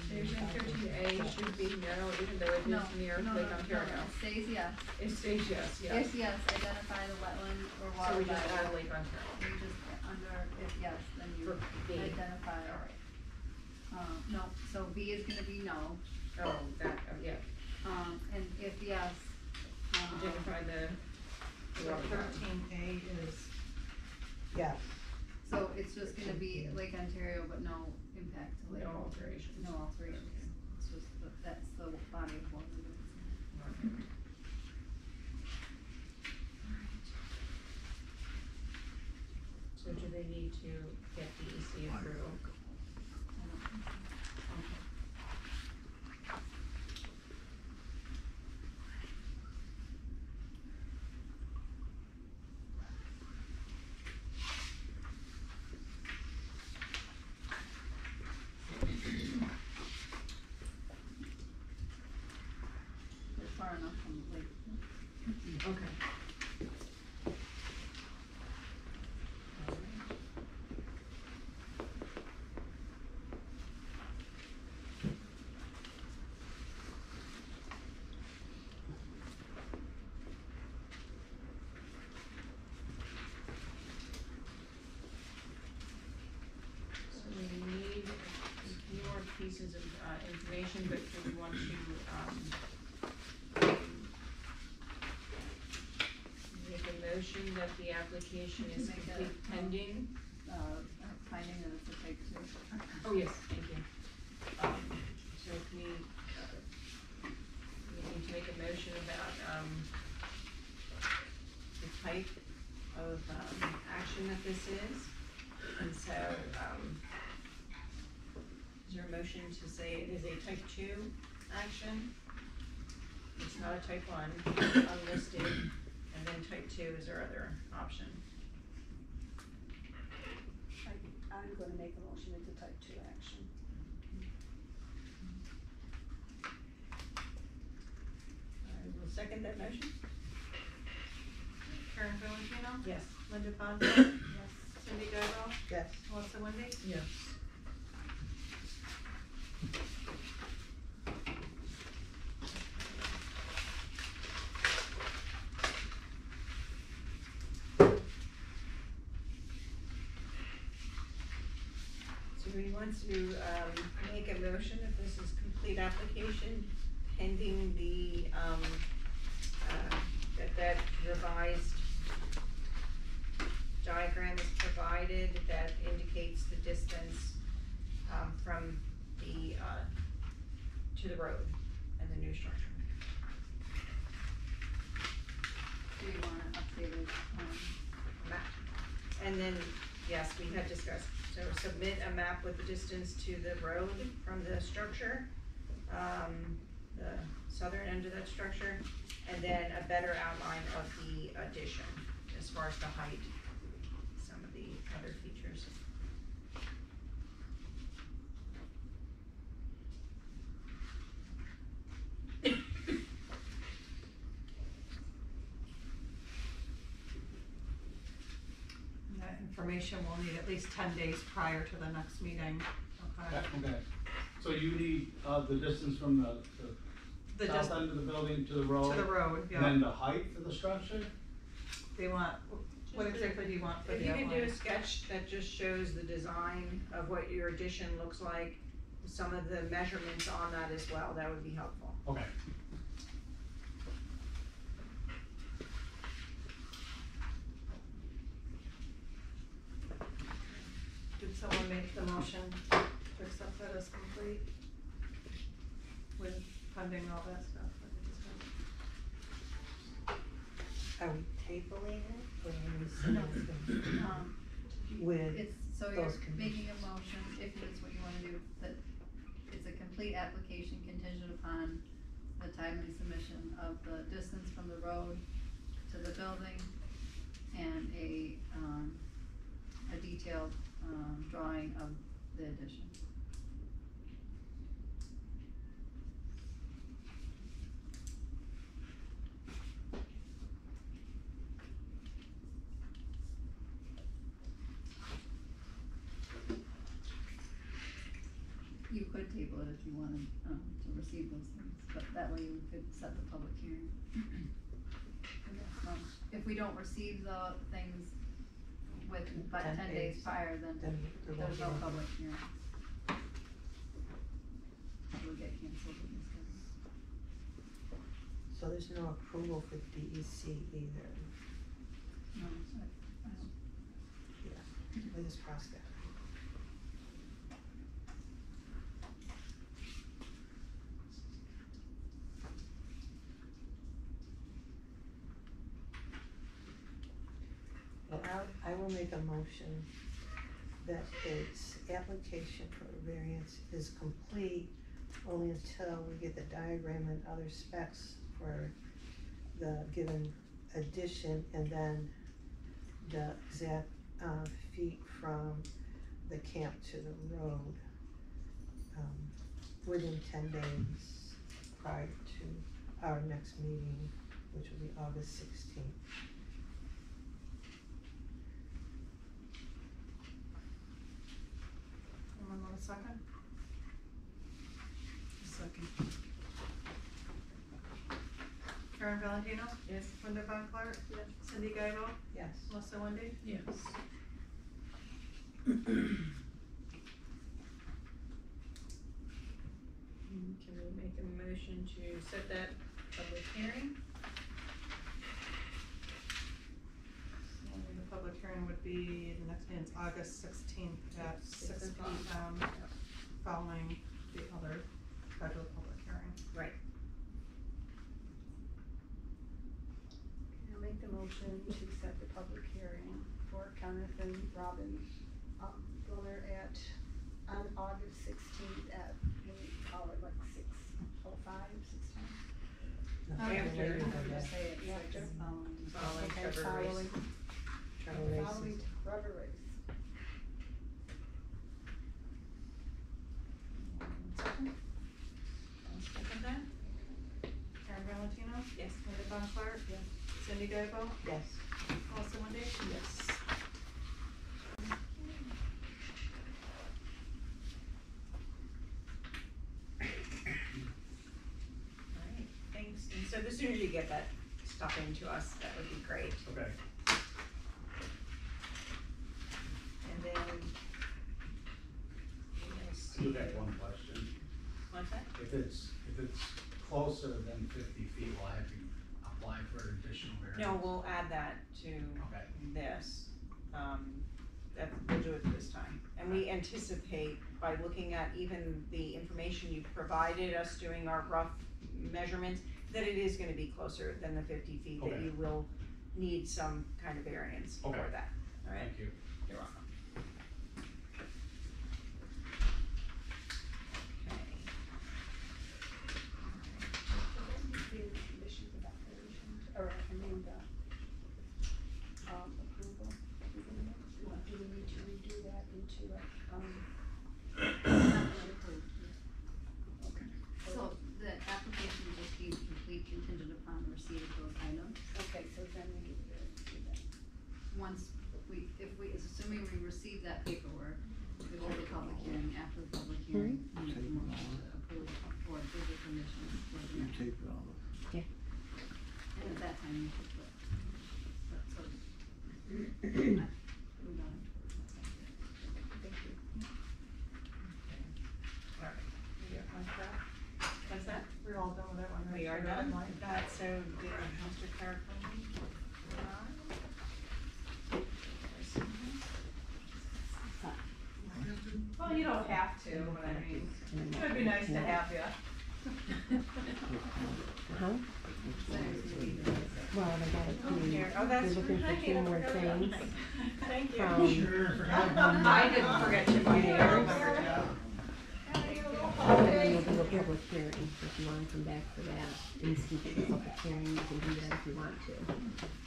Station 13A should be no, even though it No, is near no, Lake no, Ontario. no, it stays yes. It stays yes, yeah. If yes, identify the wetland or So water we body. just add Lake Ontario. You just, under, if yes, then you For B. identify. Alright. No, so B is gonna be no, Oh, that, yeah, and if yes, identify the water body. 13A is, yes. so it's just gonna be Lake Ontario, but no impact to Lake. No alterations. No alterations, it's just, that's the body of water. So do they need to get DEC approval? pieces of, information, but do we want to, make a motion that the application is Make a- complete pending? Finding that it's a type 2. Oh, yes, thank you. So can we need to make a motion about, the type of, action that this is? And so, is there a motion to say it is a type 2 action? It's not a type 1, unlisted, and then type 2 is our other option. I'm gonna make a motion it's a type 2 action. I will second that motion. Karen Valentino, Yes. Linda Bonzo, Yes. Cindy Guyball, Yes. Melissa Wendy. Yes. So we want to, make a motion that this is complete application pending the, that revised diagram is provided that indicates the distance, from the, to the road and the new structure. Do you want it updated, Map. And then, yes, we had discussed, so submit a map with the distance to the road from the structure, the southern end of that structure, and then a better outline of the addition as far as the height, some of the other features. And that information we'll need at least 10 days prior to the next meeting, okay? Okay, so you need, the distance from the The south dis- end of the building to the road? To the road, And then yeah. the height of the structure? They want, what exactly do you want for If the you can do outline? a sketch that just shows the design of what your addition looks like, some of the measurements on that as well, that would be helpful. Okay. Did someone make the motion to accept that as complete? With pending all that stuff that we discussed? Are we tabling it or are we submitting with It's, so you're those making conditions? a motion, if it's what you wanna do, that it's a complete application contingent upon the timely submission of the distance from the road to the building and a detailed, drawing of the addition. You could table it if you wanted, to receive those things, but that way you could set the public hearing. If we don't receive the things with, by 10 10 days days. prior, then Then there won't there's be no one. public hearing. It will get canceled in this case. So there's no approval for DEC either. No, so I don't. Yeah, we just crossed that. Well, I will make a motion that its application for a variance is complete only until we get the diagram and other specs for the given addition and then the exact, feet from the camp to the road, within 10 days prior to our next meeting, which will be August 16th. Anyone want a second? Second. Karen Valentino? Yes. Linda Von Clark? Yes. Cindy Guyball? Yes. Melissa Wendy? Yes. a motion to set that public hearing. And the public hearing would be, the next meeting's August 16th at 6 p.m. following the other scheduled public hearing. Right. I'll make the motion to set the public hearing for Kenneth and Robin, Brunner on August 16th at, we call it like 6:05, 6:10. Later than How do you that. say it? Yeah, Just, Following Okay, Trevor Race. following Trevor races. Following Trevor Race. Second? I'll second that. Karen Valentino? Yes. Linda Von Clark? Yes. Cindy Gagbo? Yes. Melissa Wendy? Yes. Alright, thanks, and so the sooner you get that stuff into us, that would be great, Okay. and then. I do have one question. What's that? If it's closer than 50 feet, will I have to apply for an additional variance? No, we'll add that to Okay. this, we'll do it this time. And we anticipate, by looking at even the information you provided us doing our rough measurements, that it is gonna be closer than the 50 feet, that Okay. you will need some kind of variance for Okay. that, alright? Thank you. You're welcome. Okay. The conditions of operation, or I mean, the, approval. Do we need to redo that into a, Okay. So the application will just be complete contingent upon receipt of those items. Okay, so then we do that. Once assuming we receive that paperwork, we hold a public hearing. After the public hearing, we make a motion to approve or approve the conditions for the next. And at that time, you should put, so, we don't. Thank you. Alright, you got my stuff? What's that? We're all done with that one, right? We are So done that's with that, so did Mr. Clark come in? Well, you don't have to, but I mean, it would be nice to have you. Huh? Well, they gotta do, Here, oh, that's they're looking for right, two I more forgot about things. that. Thank you. I didn't forget you, but you Yours. remembered. And then you'll do a public hearing, if you wanna come back for that, and speak at the public hearing, you can do that if you want to.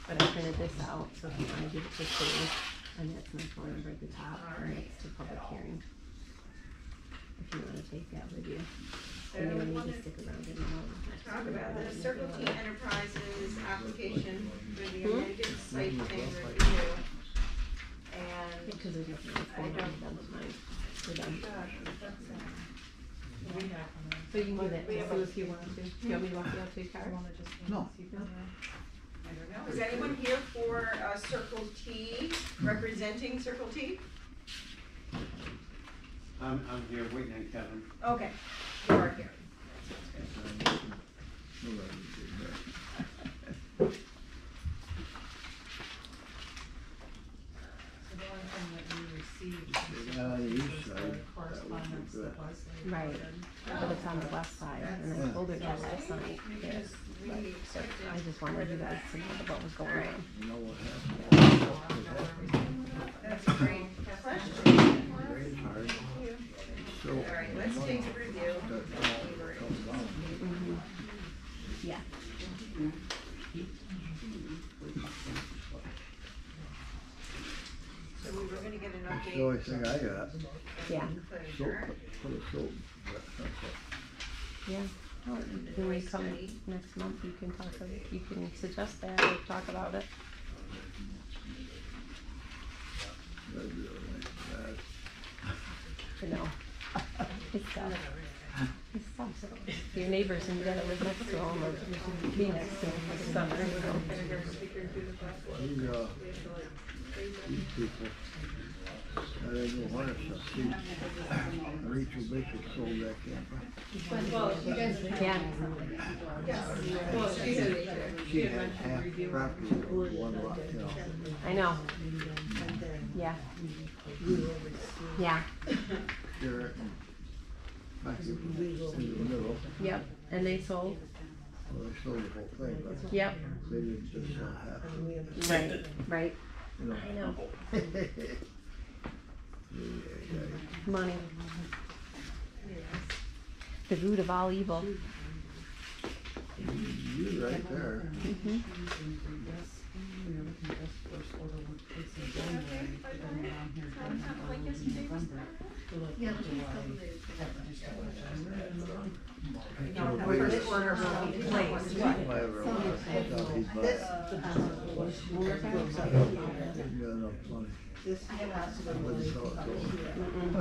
But I printed this out, so if you wanna give it to Sue, and that's my phone number at the top, and that's the public hearing. If you wanna take that with you. So And we then you wanna need to stick around and know. talk about the Circle T Enterprises application for the amended site plan review. And Because there's nothing else going on with them tonight, for them. So you can do that, Sue, if you want to. Do you want me to walk you out to your car? No. I don't know, is anyone here for Circle T, representing Circle T? I'm here waiting on Kevin. Okay, you are here. So the only thing that we received Yeah, the east was side, the correspondence that would be that Leslie. Right. forwarded. But it's on the west side, and I told her that last night, yes. But I just wanted you guys to know what was going on. You know what happened? That's a great question. Very hard. So. All right, let's take a review. Mhm. Yeah. So we were gonna get an That's update. the only thing I got. Yeah. Soap, put a soap. Yeah, well, when we come next month, you can talk, you can suggest that or talk about it. That'd be really bad. You know, it's tough. It's tough. Your neighbors and you gotta live next to them or be next to them for the summer, you know. These people, ain't no hornet stuff. See, Rachel Bishop sold that camper. Well, you guys are Yeah. Well, she said, She had half property on one lot, you know. I know, And then yeah, we oversee. yeah, Garrett and Becky was in the middle. yep, and they sold, Well, they sold the whole thing, but yep, they didn't just sell half of it, right, right, you know. I know, Yeah. money. The root of all evil. You're right there. Mhm. yeah, just a couple days. No, first order will be placed. Whatever, that's how he's buying. You got enough money. This has to I wouldn't sell it to him.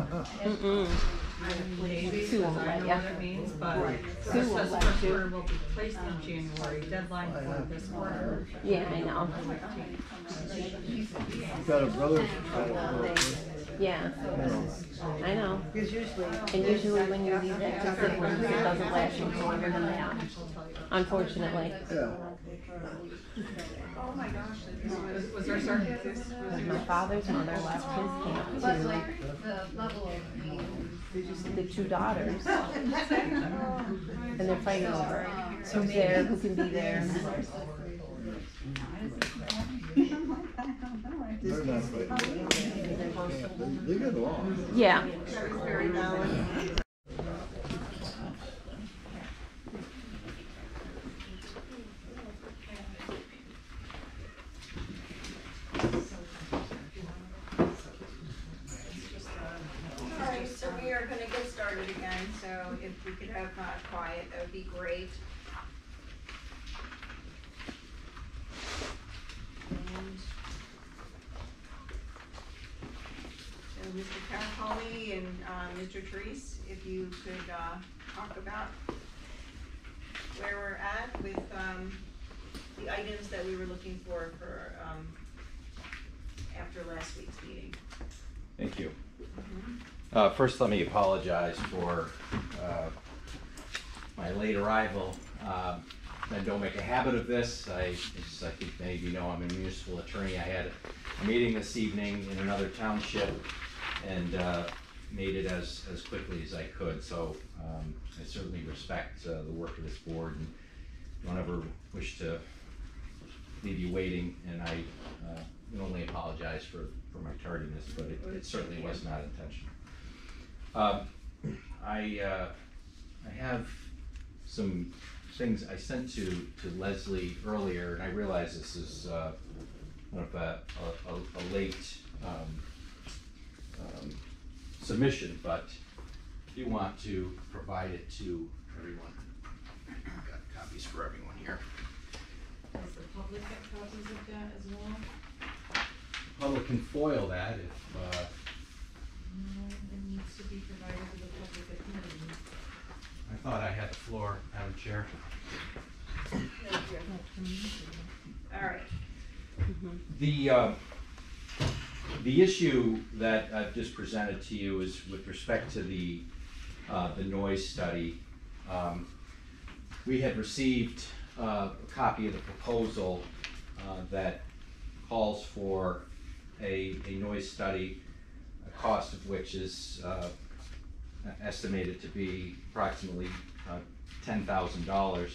Mm-mm. Maybe, Sue because won't I let know ya. what it means, but Sue this won't says let first you. order will be placed in January, deadline for this order. Yeah, I know, Got a brother that's got a brother. yeah, I know. Because usually. And usually when you leave that constituents, it doesn't last much longer than that, unfortunately. Yeah. Oh my gosh, Was there circumstances? My father's mother left his camp But to like, the level of the two daughters. And they're fighting over who's there, who can be there. They're not fighting. They get along. Yeah. that was very valid. Alright, so we are gonna get started again, so if we could have quiet, that would be great. And so Mr. Carapoli and Mr. Therese, if you could talk about where we're at with the items that we were looking for after last week's meeting. Thank you. First, let me apologize for my late arrival. I don't make a habit of this. I think many of you know I'm a municipal attorney. I had a meeting this evening in another township and made it as quickly as I could. So I certainly respect the work of this board and don't ever wish to leave you waiting. And I can only apologize for my tardiness, but it certainly was not intentional. I have some things I sent to Leslie earlier, and I realize this is kind of a late submission, but if you want to provide it to everyone, I've got copies for everyone here. Does the public get copies of that as well? Public can foil that if, No, it needs to be provided to the public at the meeting. I thought I had the floor, Madam Chair. Alright, The issue that I've just presented to you is with respect to the noise study. We had received a copy of the proposal that calls for a noise study, a cost of which is estimated to be approximately $10,000.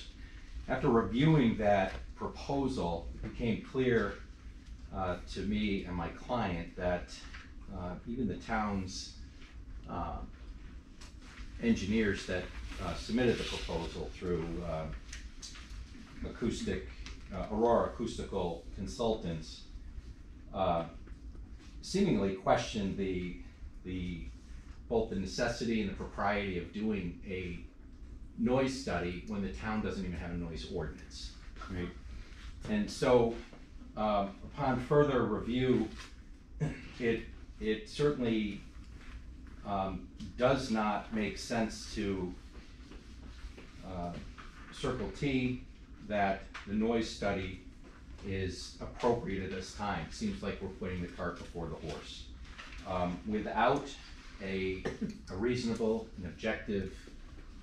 After reviewing that proposal, it became clear to me and my client that even the town's engineers that submitted the proposal through Aurora Acoustical Consultants seemingly questioned both the necessity and the propriety of doing a noise study when the town doesn't even have a noise ordinance, right? And so, upon further review, it certainly does not make sense to Circle T that the noise study is appropriate at this time. Seems like we're putting the cart before the horse. Without a reasonable and objective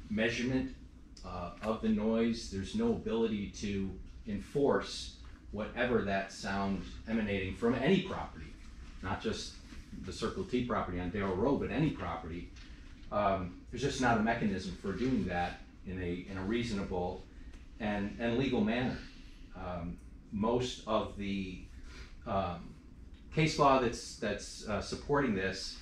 measurement of the noise, there's no ability to enforce whatever that sound emanating from any property, not just the Circle T property on Darrow Road, but any property. There's just not a mechanism for doing that in a reasonable and legal manner. Most of the case law that's supporting this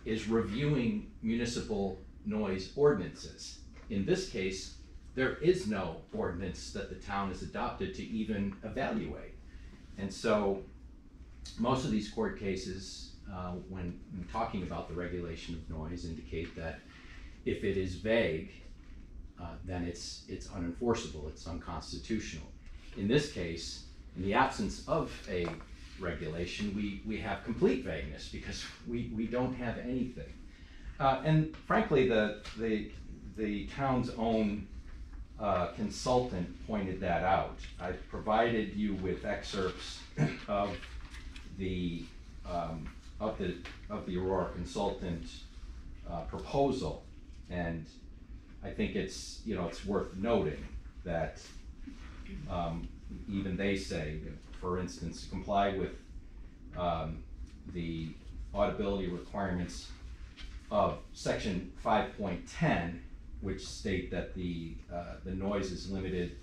is reviewing municipal noise ordinances. In this case, there is no ordinance that the town has adopted to even evaluate. And so most of these court cases, when talking about the regulation of noise, indicate that if it is vague, then it's unenforceable, it's unconstitutional. In this case, in the absence of a regulation, we have complete vagueness because we don't have anything. And frankly, the town's own consultant pointed that out. I provided you with excerpts of the Aurora consultant proposal, and I think it's worth noting that even they say, for instance, to comply with the audibility requirements of section 5.10, which state that the noise is limited,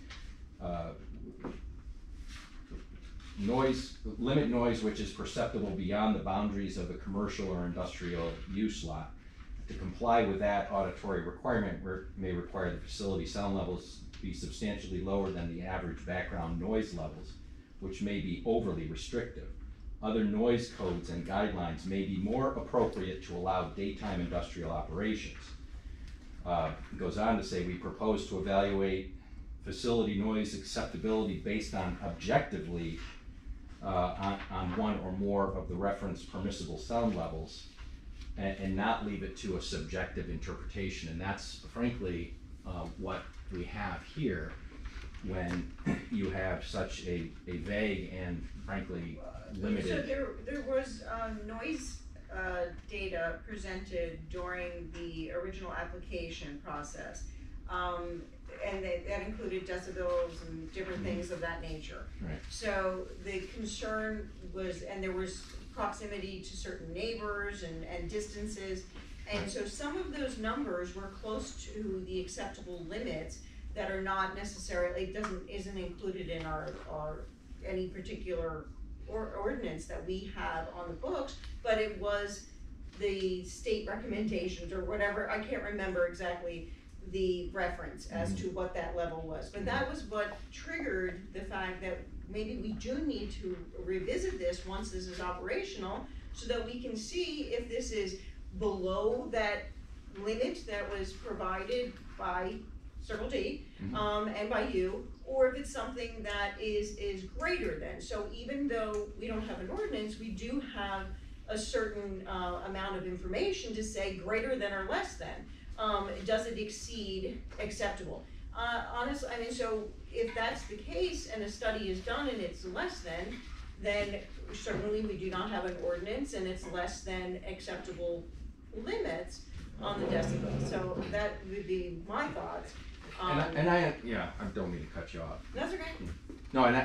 limit noise which is perceptible beyond the boundaries of a commercial or industrial use lot. To comply with that auditory requirement may require the facility sound levels to be substantially lower than the average background noise levels, which may be overly restrictive. Other noise codes and guidelines may be more appropriate to allow daytime industrial operations. It goes on to say, we propose to evaluate facility noise acceptability based on objectively on one or more of the reference permissible sound levels, and not leave it to a subjective interpretation. And that's frankly what we have here when you have such a vague and frankly limited. So there was noise data presented during the original application process, and that included decibels and different things of that nature. Right. So the concern was, and there was proximity to certain neighbors and distances, and so some of those numbers were close to the acceptable limits that are not necessarily, isn't included in our any particular ordinance that we have on the books, but it was the state recommendations or whatever. I can't remember exactly the reference as to what that level was, but that was what triggered the fact that maybe we do need to revisit this once this is operational, so that we can see if this is below that limit that was provided by Circle T, and by you, or if it's something that is greater than. So even though we don't have an ordinance, we do have a certain amount of information to say greater than or less than. Does it exceed acceptable? Honestly, I mean, so if that's the case and a study is done and it's less than, then certainly we do not have an ordinance and it's less than acceptable limits on the decibel. So that would be my thoughts. And I don't mean to cut you off. That's okay. No, and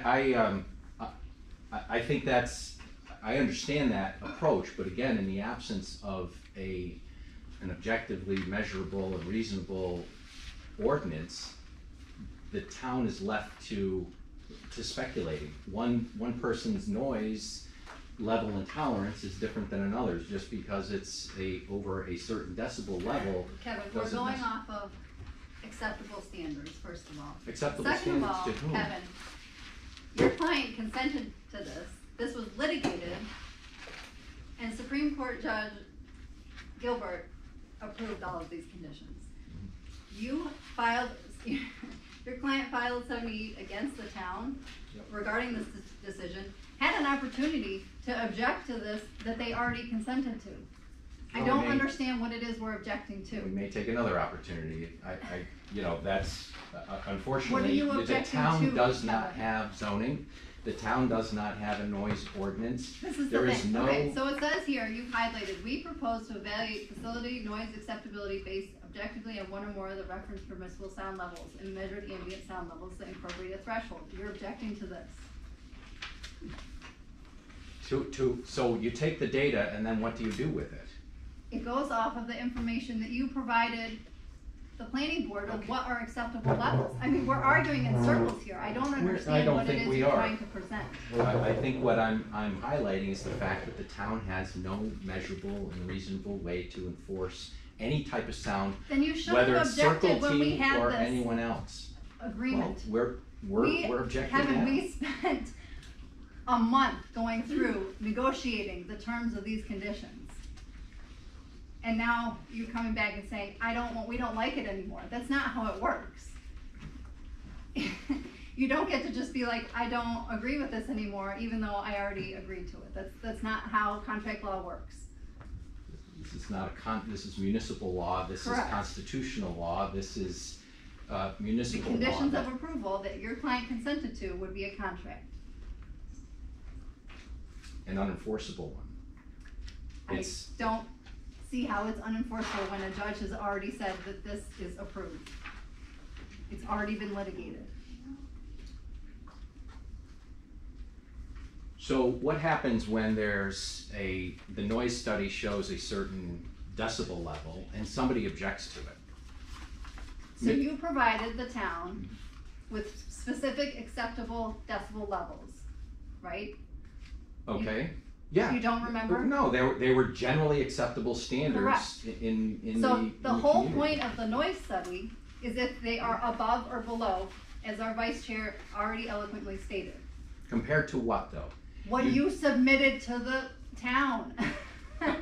I think I understand that approach, but again, in the absence of an objectively measurable and reasonable ordinance, the town is left to speculating. One person's noise level and tolerance is different than another's, just because it's over a certain decibel level. Kevin, we're going off of acceptable standards, first of all. Acceptable Second standards of all, to whom? Kevin, your client consented to this. This was litigated, and Supreme Court Judge Gilbert approved all of these conditions. You filed, your client filed 78 against the town regarding this decision, had an opportunity to object to this that they already consented to. I don't understand what it is we're objecting We to. may take another opportunity. You know, that's, unfortunately, What are you the objecting town to, does not Kevin? have zoning. The town does not have a noise ordinance. This is There the is thing, no- okay, so it says here, you've highlighted, we propose to evaluate facility noise acceptability based objectively on one or more of the reference permissible sound levels and measured ambient sound levels that incorporate a threshold. You're objecting to this. So you take the data and then what do you do with it? It goes off of the information that you provided the planning board of what are acceptable levels. I mean, we're arguing in circles here. I don't understand don't what it think is we you're are. trying to present. I think what I'm highlighting is the fact that the town has no measurable and reasonable way to enforce any type of sound, Then you should whether have it's Circle objected when we T had or this anyone else. agreement. Well, we're objecting Kevin, now. we spent a month going through negotiating the terms of these conditions. And now you're coming back and saying, we don't like it anymore. That's not how it works. You don't get to just be like, I don't agree with this anymore, even though I already agreed to it. That's not how contract law works. This is not this is municipal law, this is Correct. constitutional law, this is The municipal law. conditions of approval that your client consented to would be a contract. An unenforceable one. I It's, don't see how it's unenforceable when a judge has already said that this is approved. It's already been litigated. so what happens when there's the noise study shows a certain decibel level and somebody objects to it? So you provided the town with specific acceptable decibel levels, right? Okay, yeah. You don't remember? No, they were generally acceptable standards Correct. in So the whole community. point of the noise study is if they are above or below, as our vice chair already eloquently stated. Compared to what though? What you submitted to the town.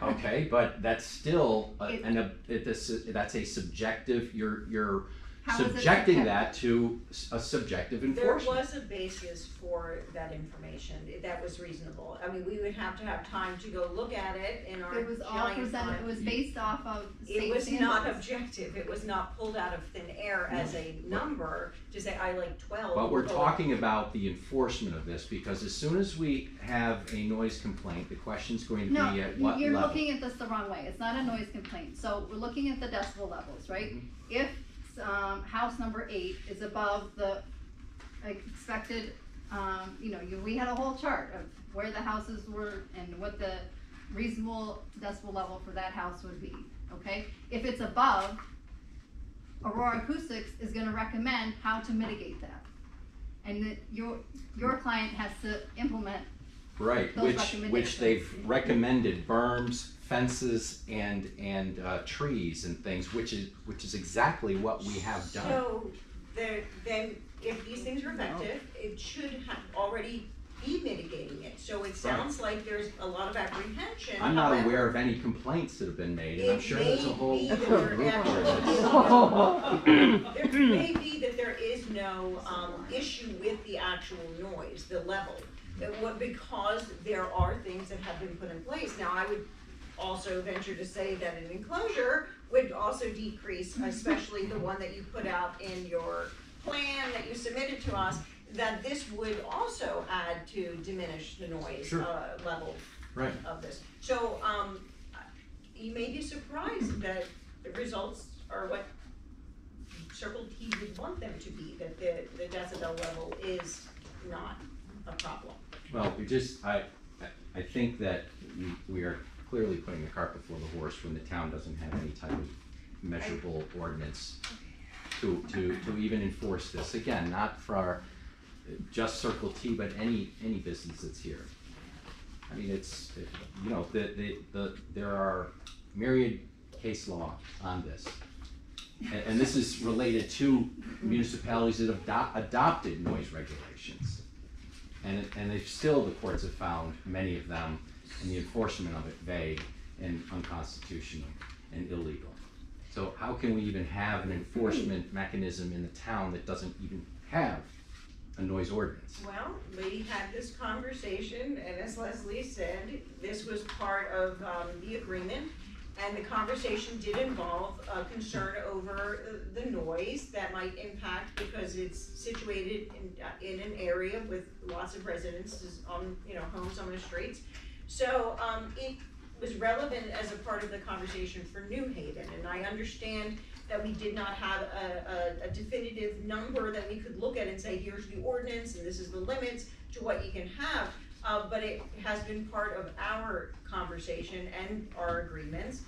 Okay, but that's still It- that's a subjective. You're How is it subjecting subjective? that to a subjective There enforcement. was a basis for that information, that was reasonable. I mean, we would have to have time to go look at it in our It was all giant presented, it file. was based off of state It was not standards. objective, it was not pulled out of thin air as a number to say, I like 12. But we're we'll go talking about the enforcement of this because as soon as we have a noise complaint, the question's going to No, be at what you're level. looking at this the wrong way. It's not a noise complaint. So we're looking at the decibel levels, right? Mhm. If, house number 8 is above the expected, we had a whole chart of where the houses were and what the reasonable decibel level for that house would be, okay? If it's above, Aurora Acoustics is gonna recommend how to mitigate that. And that your client has to implement Right, those which recommendations. they've recommended berms, fences, and trees and things, which is exactly what we have done. So, then, if these things are effective, it should already be mitigating it. So it sounds like there's a lot of apprehension. I'm not However, aware of any complaints that have been made, and I'm sure there's a whole It may be group that where there may be that there is no, issue with the actual noise, the level. Because there are things that have been put in place. Now, I would also venture to say that an enclosure would also decrease, especially the one that you put out in your plan that you submitted to us, that this would also add to diminish the noise, Sure. level Right. of this. So, you may be surprised that the results are what Circle T would want them to be, that the decibel level is not a problem. Well, I think that we are clearly putting the cart before the horse when the town doesn't have any type of measurable ordinance to even enforce this. Again, not for just Circle T, but any business that's here. I mean, there are myriad case law on this. And this is related to municipalities that have adopted noise regulations. And they've still, the courts have found many of them, and the enforcement of it vague and unconstitutional and illegal. So how can we even have an enforcement mechanism in the town that doesn't even have a noise ordinance? Well, we had this conversation, and as Leslie said, this was part of the agreement, And the conversation did involve a concern over the noise that might impact because it's situated in an area with lots of residences on, homes on the streets. So, it was relevant as a part of the conversation for New Haven, and I understand that we did not have a definitive number that we could look at and say, here's the ordinance and this is the limits to what you can have, but it has been part of our conversation and our agreements.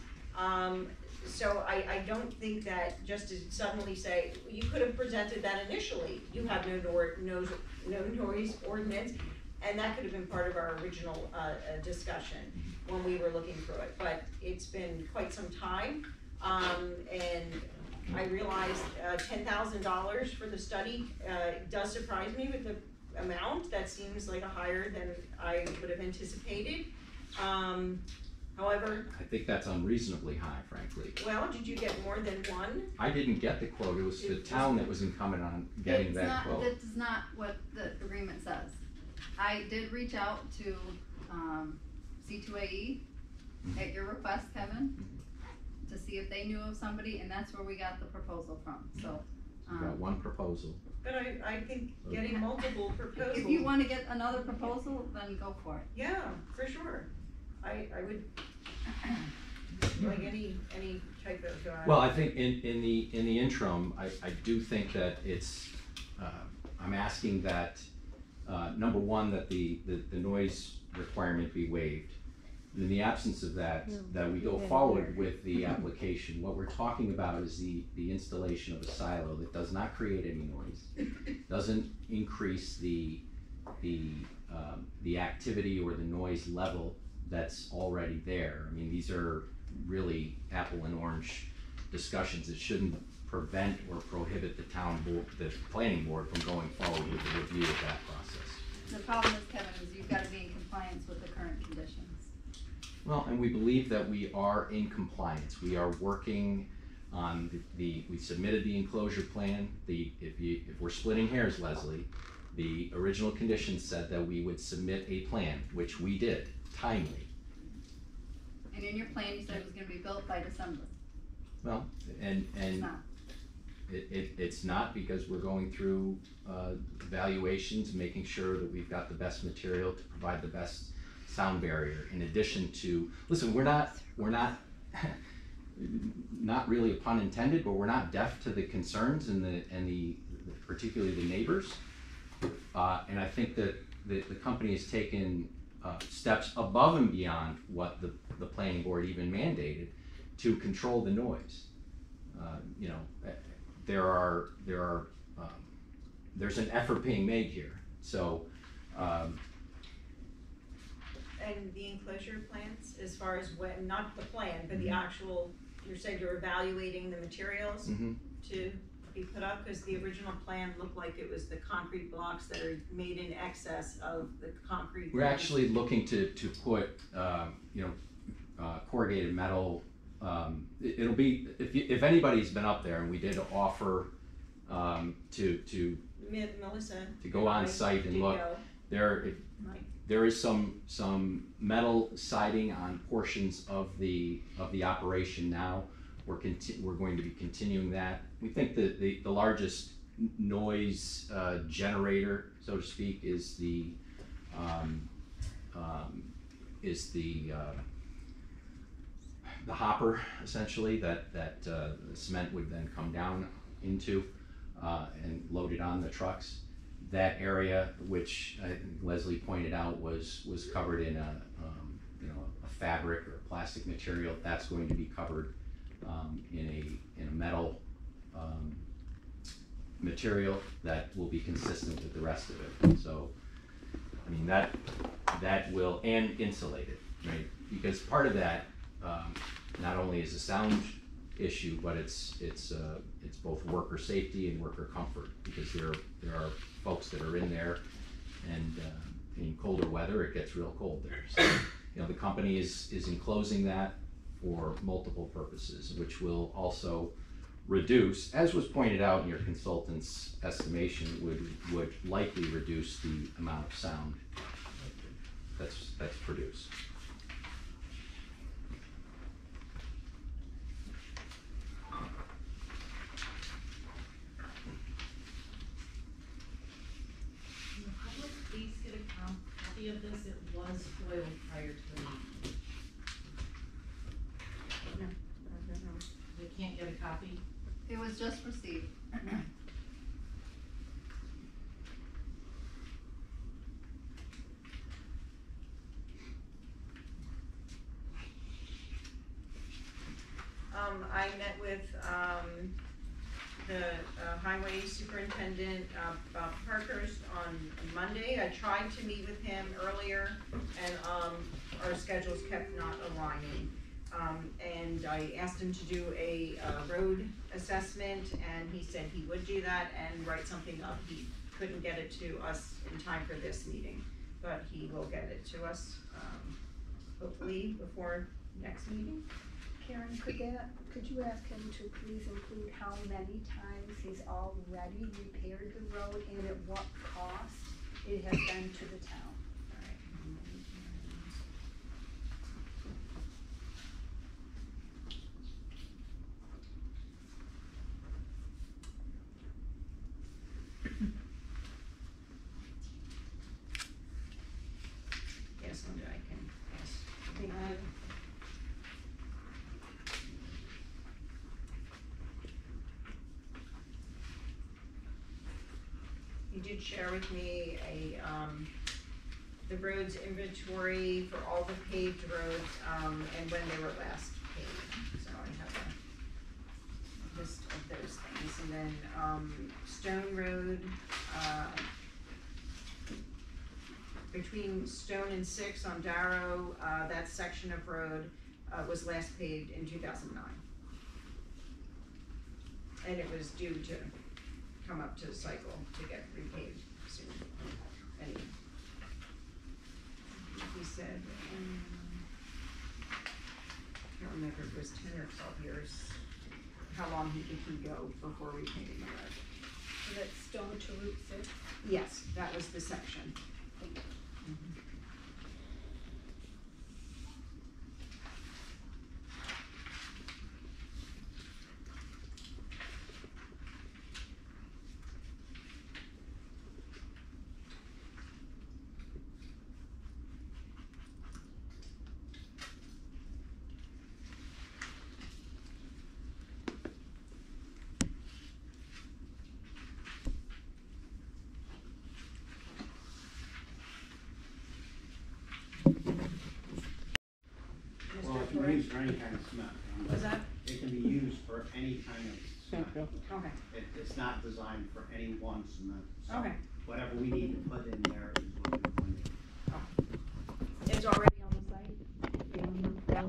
So I don't think that just to suddenly say, you could have presented that initially, you have no noise ordinance, and that could have been part of our original discussion when we were looking through it, but it's been quite some time, and I realized $10,000 for the study does surprise me with the amount. That seems like a higher than I would have anticipated. However, I think that's unreasonably high, frankly. well, did you get more than one? I didn't get the quote, it was the town that was incumbent on getting that quote. That's not what the agreement says. I did reach out to, C2AE at your request, Kevin, to see if they knew of somebody, and that's where we got the proposal from, so. We got one proposal. But I think getting multiple proposals. If you wanna get another proposal, then go for it. Yeah, for sure. I would, like any type of. Well, I think in the interim, I do think that it's, I'm asking that, number one, that the noise requirement be waived. In the absence of that, that we go forward with the application. What we're talking about is the installation of a silo that does not create any noise, doesn't increase the activity or the noise level that's already there. I mean, these are really apple and orange discussions. It shouldn't prevent or prohibit the town board, the planning board, from going forward with the review of that process. The problem is, Kevin, is you've gotta be in compliance with the current conditions. Well, and we believe that we are in compliance. We are working on we submitted the enclosure plan. If we're splitting hairs, Leslie, the original conditions said that we would submit a plan, which we did, timely. And in your plan, you said it was gonna be built by December. Well, and It's not. it's not, because we're going through evaluations, making sure that we've got the best material to provide the best sound barrier. In addition to, listen, we're not not really a pun intended, but we're not deaf to the concerns and the particularly the neighbors. And I think that the company has taken steps above and beyond what the planning board even mandated to control the noise. There's an effort being made here. So. And the enclosure plans, as far as when, not the plan, but the actual, you said you're evaluating the materials to be put up, because the original plan looked like it was the concrete blocks that are made in excess of the concrete. We're actually looking to put, corrugated metal. It'll be, if anybody's been up there, and we did offer to Melissa. to go on site and look. There is some metal siding on portions of the operation now. We're going to be continuing that. We think that the largest noise generator, so to speak, is the hopper, essentially, that the cement would then come down into and loaded on the trucks. That area, which I think Leslie pointed out was covered in a fabric or a plastic material, that's going to be covered in a metal material that will be consistent with the rest of it. So, I mean, that will, and insulated, right? Because part of that not only is a sound issue, but it's both worker safety and worker comfort, because there are folks that are in there, and in colder weather it gets real cold there. So the company is enclosing that for multiple purposes, which will also reduce, as was pointed out in your consultant's estimation, would likely reduce the amount of sound that's produced. was foiled prior to the meeting. They can't get a copy? It was just received. I met with, the highway superintendent, Bob Parkhurst on Monday. I tried to meet with him earlier, and, our schedules kept not aligning. And I asked him to do a, road assessment, and he said he would do that and write something up. He couldn't get it to us in time for this meeting, but he will get it to us, hopefully before next meeting. Karen, could you ask him to please include how many times he's already repaired the road and at what cost it has been to the town? Yes, Linda, I can ask. Thank you. He did share with me the roads inventory for all the paved roads, and when they were last paved, so I have a list of those things, and then, Stone Road, between Stone and Six on Darrow, that section of road, was last paved in 2009. And it was due to come up to the cycle to get repaved soon, anyway. He said, can't remember if it was 10 or 12 years, how long he can go before repaving the road. Is it Stone to Route 6? Yes, that was the section. Well, it can be used for any kind of cement. Was that? It can be used for any kind of cement. Okay, It's not designed for any one cement. So okay. whatever we need to put in there is what we're going to do. It's already on the site? Yeah.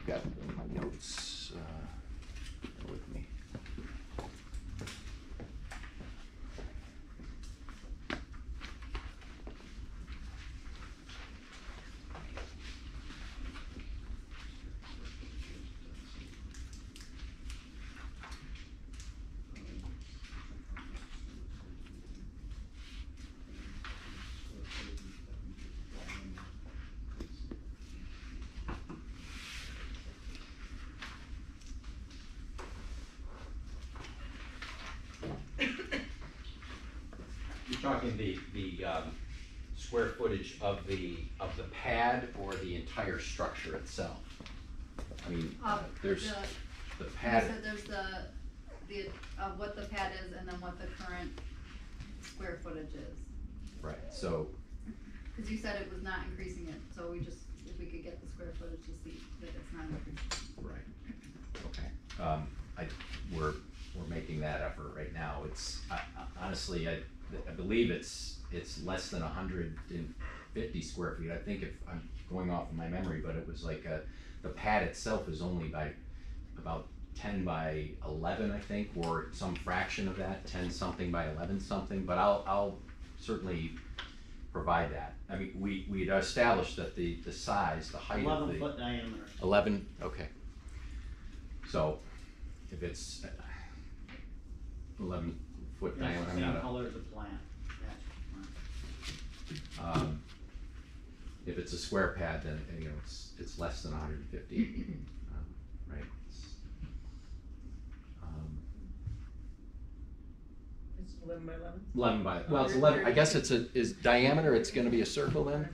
Got my notes, with me. You're talking the square footage of the pad or the entire structure itself? I mean, there's the pad. So there's the what the pad is and then what the current square footage is. Right, so, Cause you said it was not increasing it, so we just, if we could get the square footage to see that it's not increasing. right, okay. We're making that effort right now. It's, honestly, I believe it's less than 150 square feet. I think if I'm going off of my memory, but it was like the pad itself is only by about 10 by 11, I think, or some fraction of that, 10 something by 11 something, but I'll certainly provide that. I mean, we'd established that the size, the height of the 11-foot diameter. 11, okay. So, if it's 11-foot That's diameter, the I'm same not color as the plant. If it's a square pad, then, you know, it's less than 150, right? It's 11 by 11? 11 by, well, it's 11, I guess is diameter, it's gonna be a circle then?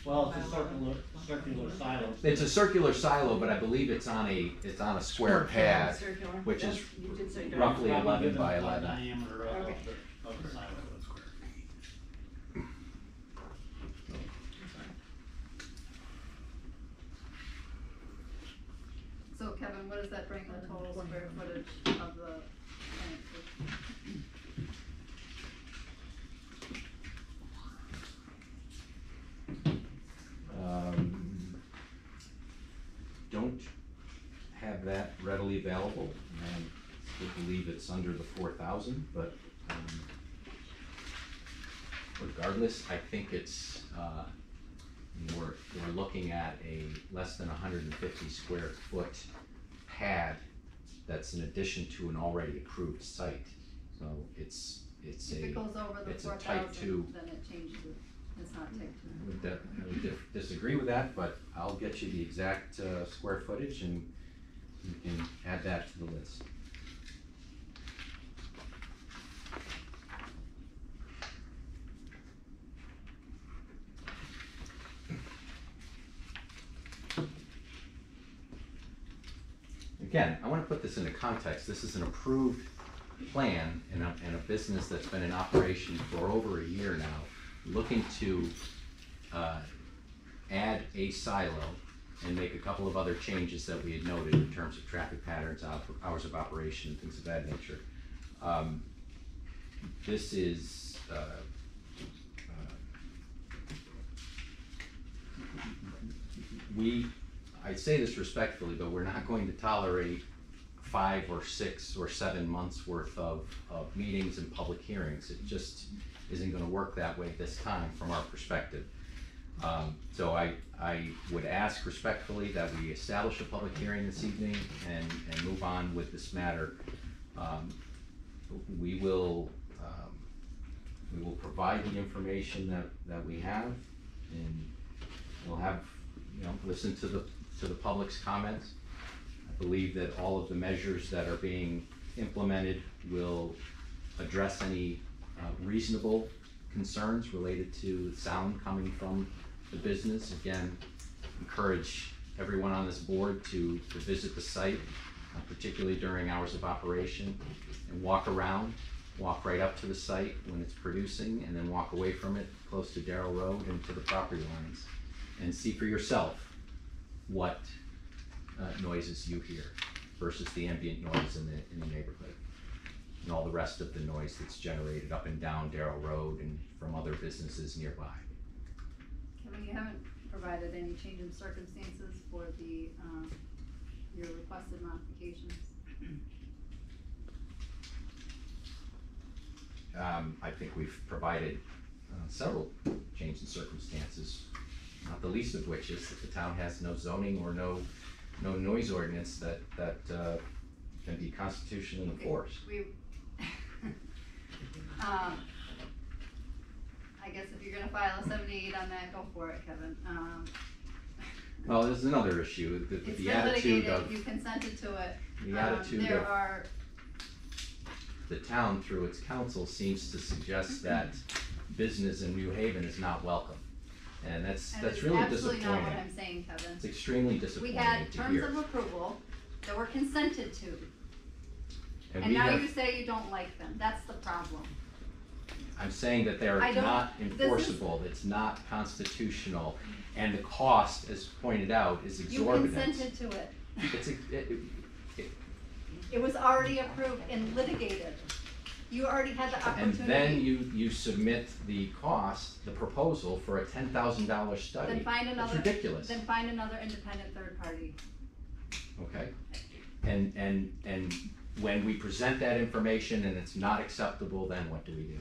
Well, it's a circular silo. It's a circular silo, but I believe it's on a square pad, Circular? which is Yes, you did say roughly Probably 11 given by the 11. diameter Okay. of the silo. So Kevin, what does that bring the total square footage of the plant to? Don't have that readily available, and I believe it's under the 4,000, but regardless, I think it's, we're looking at a less than 150 square foot pad that's in addition to an already approved site. So it's If it goes over the it's a 4,000, type 2. then it changes it, it's not type two. I would disagree with that, but I'll get you the exact square footage and you can add that to the list. Again, I want to put this into context. This is an approved plan in a business that's been in operation for over a year now, looking to add a silo and make a couple of other changes that we had noted in terms of traffic patterns, hours of operation, things of that nature. This is I say this respectfully, but we're not going to tolerate 5 or 6 or 7 months worth of meetings and public hearings. It just isn't gonna work that way this time from our perspective. So I would ask respectfully that we establish a public hearing this evening and move on with this matter. We will provide the information that we have, and we'll have, listen to the public's comments. I believe that all of the measures that are being implemented will address any reasonable concerns related to sound coming from the business. Again, encourage everyone on this board to visit the site, particularly during hours of operation, and walk around, walk right up to the site when it's producing, and then walk away from it close to Darrell Road and to the property lines, and see for yourself what noises you hear versus the ambient noise in the neighborhood, and all the rest of the noise that's generated up and down Darrell Road and from other businesses nearby. Kevin, you haven't provided any change in circumstances for the, your requested modifications? I think we've provided several change in circumstances, not the least of which is that the town has no zoning or no noise ordinance that can be constitutionally enforced. I guess if you're gonna file a 78 on that, go for it, Kevin. Well, there's another issue, It's the been attitude litigated, of you consented to it. the attitude There of are, the town through its council seems to suggest that business in New Haven is not welcome, and that's really absolutely disappointing. not what I'm saying, Kevin. It's extremely We disappointing had to terms hear. of approval that were consented to, and we now have- you say you don't like them, that's the problem. I'm saying that they're I don't- not this is- enforceable, it's not constitutional, and the cost, as pointed out, is You exorbitant. consented to it. It was already approved and litigated. You already had the And opportunity. then you submit the cost, the proposal for a $10,000 study. Then find another. That's ridiculous. Then find another independent third party. Okay, and when we present that information and it's not acceptable, then what do we do?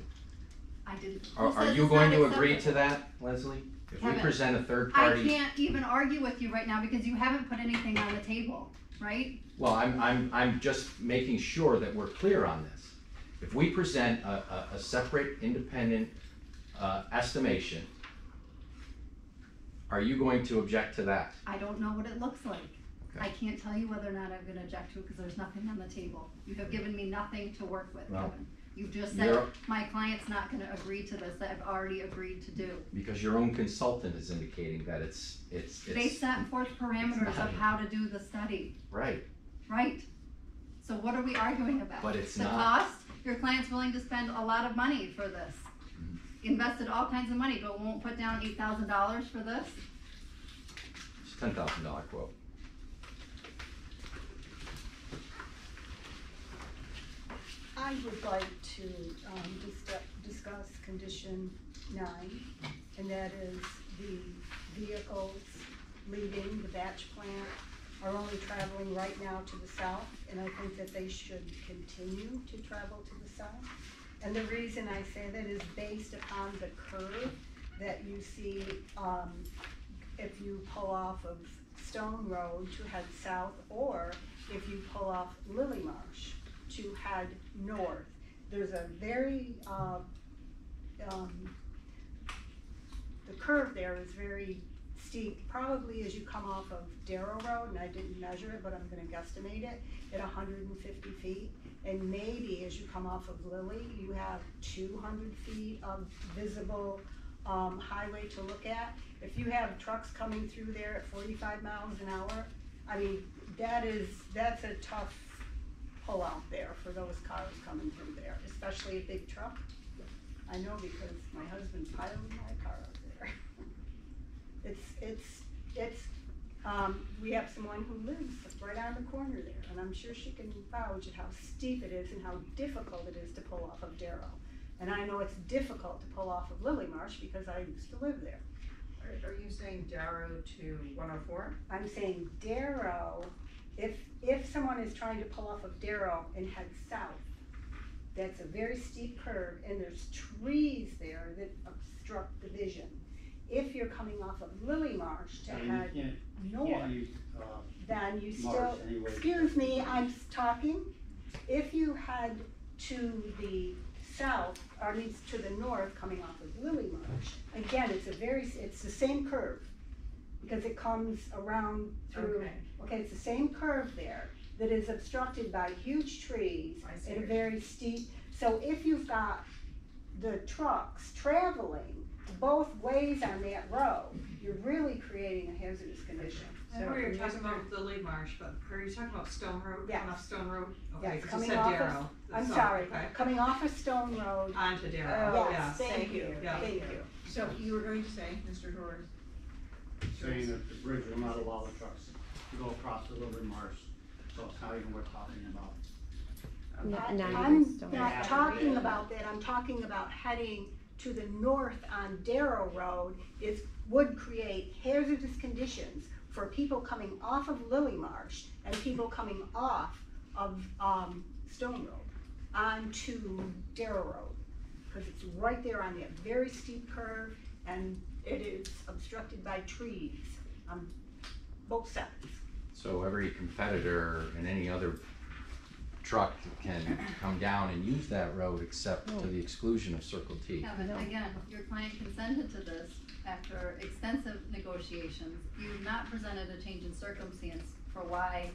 I didn't. Are Who says you it's going not to agree to acceptable? that, Leslie? If we Kevin, present a third I party, can't even argue with you right now because you haven't put anything on the table, right? well, I'm just making sure that we're clear on this. If we present a separate, independent estimation, are you going to object to that? I don't know what it looks like. Okay. I can't tell you whether or not I'm gonna object to it, because there's nothing on the table. You have given me nothing to work with, Well, Kevin. You've just said, you're- my client's not gonna agree to this, that I've already agreed to do. Because your own consultant is indicating that it's. They set forth parameters not- of how to do the study, Right, right? So what are we arguing about? But it's The not- cost? Your client's willing to spend a lot of money for this. Invested all kinds of money, but won't put down $8,000 for this? it's a $10,000 quote. I would like to, discuss condition 9, and that is the vehicles leaving the batch plant are only traveling right now to the south, and I think that they should continue to travel to the south. And the reason I say that is based upon the curve that you see, if you pull off of Stone Road to head south, or if you pull off Lily Marsh to head north. There's a very, the curve there is very steep, probably as you come off of Darrow Road, and I didn't measure it, but I'm gonna guesstimate it, at 150 feet. And maybe as you come off of Lily, you have 200 feet of visible highway to look at. If you have trucks coming through there at 45 miles an hour, I mean, that's a tough pull out there for those cars coming through there, especially a big truck. I know because my husband piled my car up there. We have someone who lives right on the corner there, and I'm sure she can vouch at how steep it is and how difficult it is to pull off of Darrow. And I know it's difficult to pull off of Lily Marsh because I used to live there. Are you saying Darrow to 104? I'm saying Darrow, if someone is trying to pull off of Darrow and head south, that's a very steep curve and there's trees there that obstruct the vision. If you're coming off of Lily Marsh to head north, then you still, excuse me, I'm talking. If you head to the south, or at least to the north, coming off of Lily Marsh, again, it's the same curve, because it comes around through, okay, it's the same curve there that is obstructed by huge trees and a very steep, so if you've got the trucks traveling both ways on that road, you're really creating a hazardous condition. I know you're talking about the Lily Marsh, but are you talking about Stone Road? Yes. Coming off Stone Road? Okay, Yes, 'cause you coming said off Darrow. of, I'm So, sorry, okay. coming off of Stone Road. Onto Darrow, yeah. Yes, thank you, Yeah. thank you. So you were going to say, Mr. Torres? Saying that the bridge will not allow the trucks to go across the Lily Marsh, so it's not even worth talking about. I'm not talking about that, I'm talking about heading to the north on Darrow Road would create hazardous conditions for people coming off of Lily Marsh and people coming off of Stone Road onto Darrow Road. Because it's right there on that very steep curve and it is obstructed by trees on both sides. So every competitor and any other truck can come down and use that road except to the exclusion of Circle T. Kevin, again, your client consented to this after extensive negotiations. You've not presented a change in circumstance for why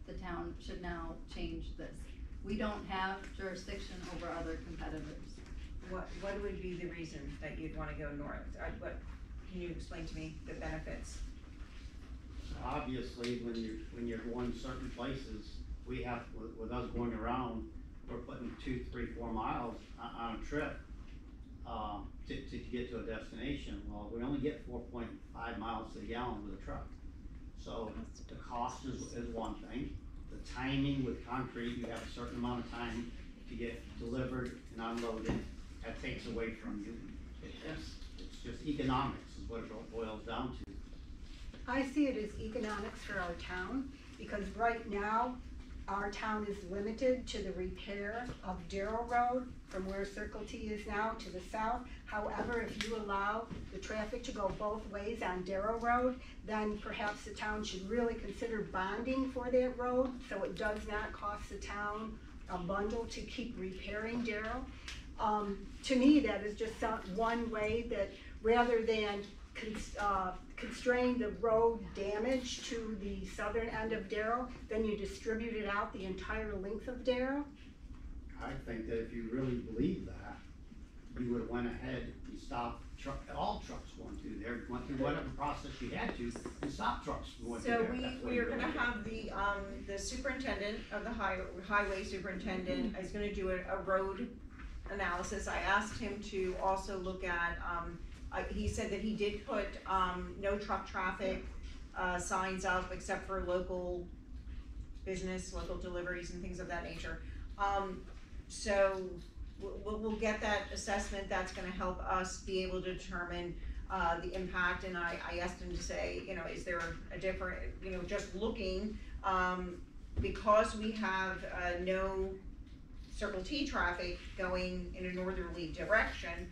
the town should now change this. We don't have jurisdiction over other competitors. What would be the reason that you'd wanna go north? Can you explain to me the benefits? Obviously, when you're going certain places, we have, with us going around, we're putting 2, 3, 4 miles on a trip, to get to a destination. Well, we only get 4.5 miles to the gallon with a truck. So the cost is one thing. The timing with concrete, you have a certain amount of time to get delivered and unloaded. That takes away from you. It's just economics is what it boils down to. I see it as economics for our town, because right now, our town is limited to the repair of Darrow Road from where Circle T is now to the south. However, if you allow the traffic to go both ways on Darrow Road, then perhaps the town should really consider bonding for that road, so it does not cost the town a bundle to keep repairing Darrow. To me, that is just one way that rather than constrain the road damage to the southern end of Darrow, then you distribute it out the entire length of Darrow. I think that if you really believe that, you would have went ahead and stopped all trucks going through there, went through whatever process you had to, and stopped trucks from going through So there. That's what we you are gonna really have the superintendent of the highway superintendent is gonna do a road analysis. I asked him to also look at, he said that he did put, no truck traffic, signs up except for local business, local deliveries and things of that nature. So we'll get that assessment. That's gonna help us be able to determine the impact, and I asked him to say, you know, is there a different, you know, just looking, because we have no Circle T traffic going in a northerly direction,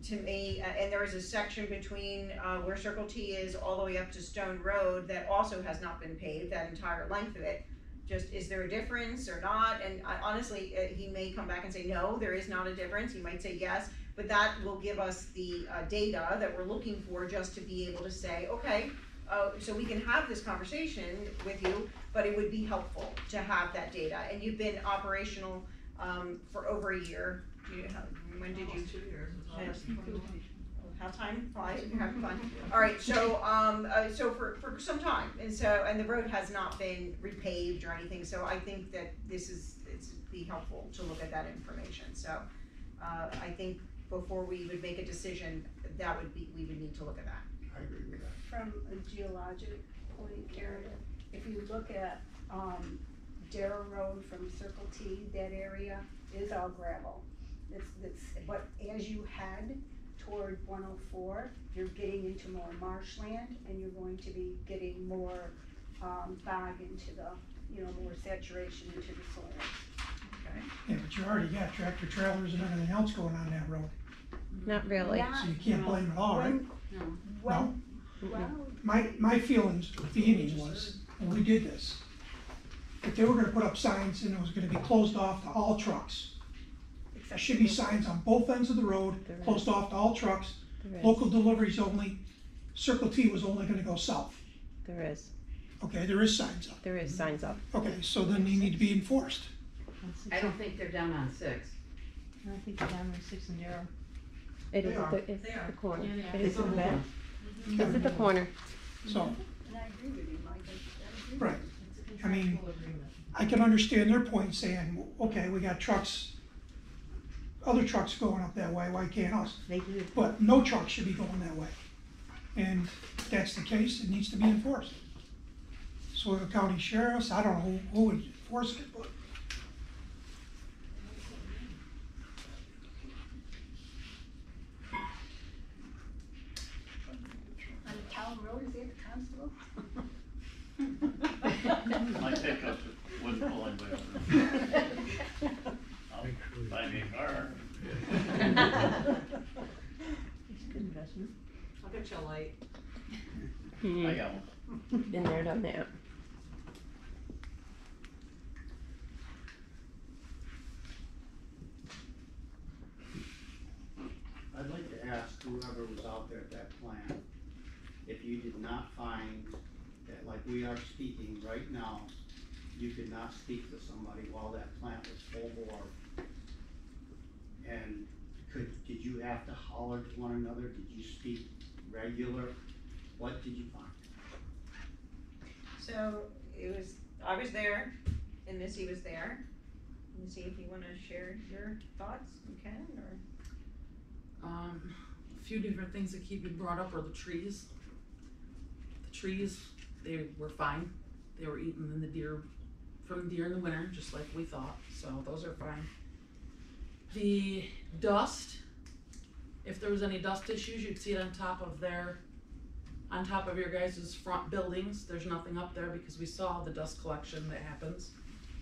to me, and there is a section between where Circle T is all the way up to Stone Road that also has not been paved, that entire length of it. Just, is there a difference or not? And honestly, he may come back and say, no, there is not a difference. He might say yes, but that will give us the data that we're looking for, just to be able to say, okay, so we can have this conversation with you, but it would be helpful to have that data. And you've been operational for over a year. When did you? 2 years. How time flies, you're having fun. All right, so, so for some time, and the road has not been repaved or anything, so I think that it's be helpful to look at that information. So, I think before we would make a decision, we would need to look at that. I agree with that. From a geologic point, Karen, if you look at, Darrow Road from Circle T, that area is all gravel. But as you head toward 104, you're getting into more marshland, and you're going to be getting more, bog into the, you know, more saturation into the soil. Okay. Yeah, but you already got tractor trailers and everything else going on that road, Not really. so you can't blame it all, right? Well, My feelings, feeling was, when we did this, if they were gonna put up signs and it was gonna be closed off to all trucks, there should be signs on both ends of the road, closed off to all trucks, local deliveries only. Circle T was only gonna go south. There is. Okay, there is signs up. There is signs up. Okay, so then they need to be enforced. I don't think they're down on 6. I don't think they're down on 6 and Darrow. It is at the corner. It is in the back. It's at the corner. So, and I agree with you, Mike, I agree. right, I mean, I can understand their point saying, okay, we got trucks, other trucks going up that way, why can't us? They do. But no truck should be going that way. And if that's the case, it needs to be enforced. So the county sheriffs, I don't know who would enforce it, but. On a town road, is it the constable? My pickup wouldn't pull anybody over. I'll buy me a car. It's a good investment. I'll get you a light. I got one. Been there, done that. I'd like to ask whoever was out there at that plant, if you did not find that, like we are speaking right now, you could not speak to somebody while that plant was full bore. And did you have to holler to one another? Did you speak regular? What did you find? So I was there, and Missy was there. Missy, if you wanna share your thoughts, you can, or? A few different things that keep being brought up are the trees. The trees, they were fine. They were eaten in the deer, from deer in the winter, just like we thought, so those are fine. The dust, if there was any dust issues, you'd see it on top of your guys' front buildings. There's nothing up there because we saw the dust collection that happens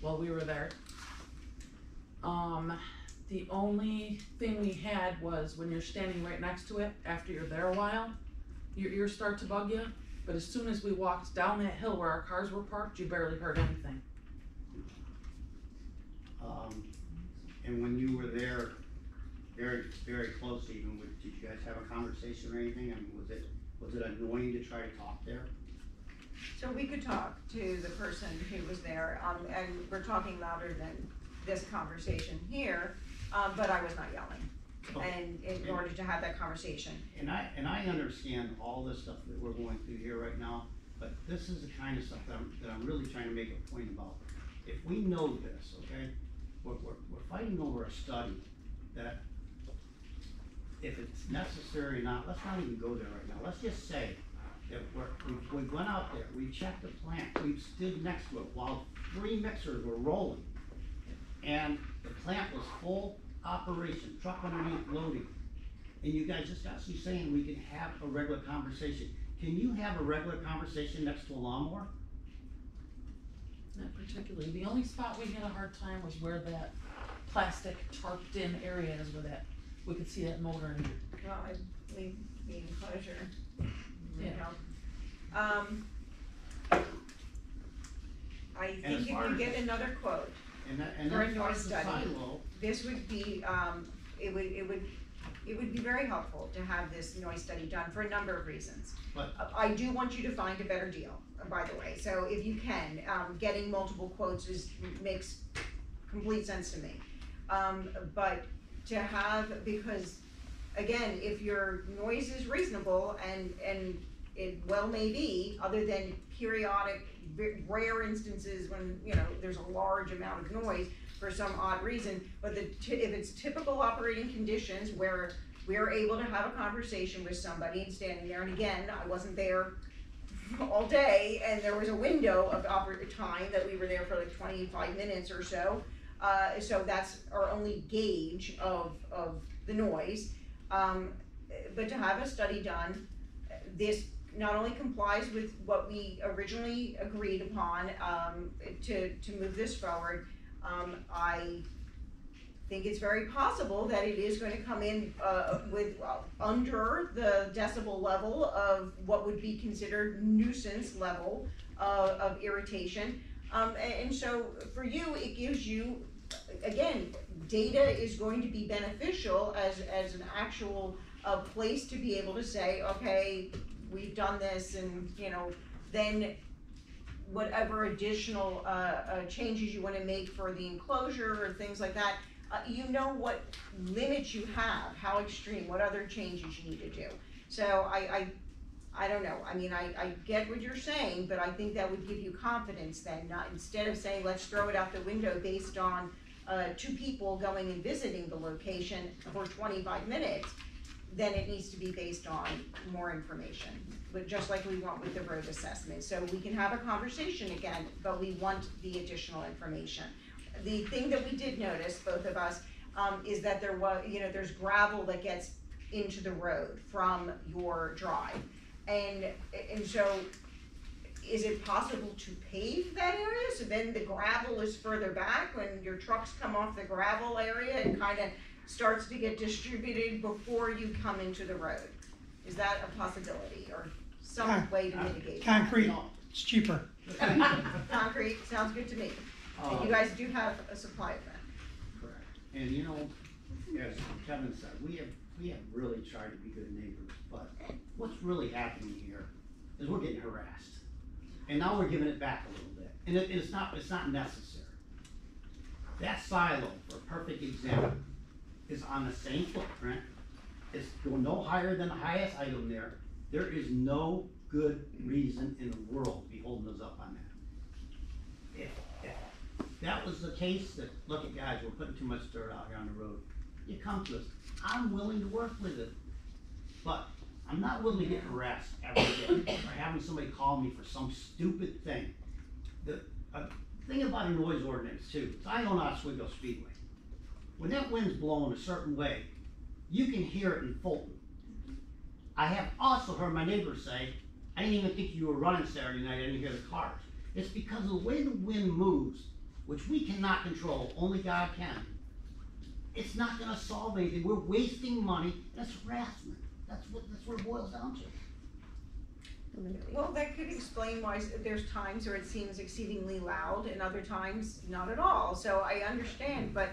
while we were there. The only thing we had was when you're standing right next to it, after you're there a while, your ears start to bug you, but as soon as we walked down that hill where our cars were parked, you barely heard anything. And when you were there very, very close even with, did you guys have a conversation or anything? I mean, was it annoying to try to talk there? So we could talk to the person who was there, and we're talking louder than this conversation here, but I was not yelling. And in order to have that conversation. And I understand all this stuff that we're going through here right now, but this is the kind of stuff that I'm really trying to make a point about. If we know this, okay, we're fighting over a study that, if it's necessary or not, let's not even go there right now. Let's just say that we went out there, we checked the plant, we stood next to it while 3 mixers were rolling, and the plant was full operation, truck underneath loading, and you guys just got me saying we can have a regular conversation. Can you have a regular conversation next to a lawnmower? Not particularly. The only spot we had a hard time was where that plastic tarped in area is, where that, we could see that motor and. Well, I leave the enclosure. Yeah. I think if you get another quote and for a as far noise as the study, silo, this would be, it would be very helpful to have this noise study done for a number of reasons. But I do want you to find a better deal, by the way, so if you can, getting multiple quotes makes complete sense to me. But to have, because again, if your noise is reasonable and it well may be, other than periodic, rare instances when, you know, there's a large amount of noise for some odd reason, but if it's typical operating conditions where we are able to have a conversation with somebody and standing there, and again, I wasn't there all day, and there was a window of time that we were there for like 25 minutes or so, so that's our only gauge of the noise. But to have a study done, this not only complies with what we originally agreed upon to move this forward, I think it's very possible that it is going to come in with under the decibel level of what would be considered nuisance level of irritation. And so for you, it gives you, again, data is going to be beneficial as an actual place to be able to say, okay, we've done this, and you know, then whatever additional changes you want to make for the enclosure or things like that, you know what limits you have, how extreme, what other changes you need to do. So I don't know, I mean, I get what you're saying, but I think that would give you confidence then, not instead of saying let's throw it out the window based on 2 people going and visiting the location for 25 minutes, then it needs to be based on more information, but just like we want with the road assessment. So we can have a conversation again, but we want the additional information. The thing that we did notice, both of us, is that there was, you know, there's gravel that gets into the road from your drive. And so is it possible to pave that area so then the gravel is further back when your trucks come off the gravel area and kind of starts to get distributed before you come into the road? Is that a possibility or some way to mitigate that? Concrete, it's cheaper. Concrete, sounds good to me. And you guys do have a supply of that. correct. And you know, as Kevin said, we have really tried to be good neighbors, but what's really happening here is we're getting harassed. And now we're giving it back a little bit. And it's not necessary. That silo, for a perfect example, is on the same footprint. It's going no higher than the highest item there. There is no good reason in the world to be holding us up on that. If that was the case, that, look at guys, we're putting too much dirt out here on the road, you come to us. I'm willing to work with it, but I'm not willing to get harassed every day or having somebody call me for some stupid thing. The thing about a noise ordinance too, is I own Oswego Speedway. When that wind's blowing a certain way, you can hear it in Fulton. I have also heard my neighbors say, I didn't even think you were running Saturday night, I didn't hear the cars. It's because of the way the wind moves, which we cannot control, only God can. It's not gonna solve anything. We're wasting money, that's harassment. That's what it boils down to. Well, that could explain why there's times where it seems exceedingly loud and other times not at all. So I understand, but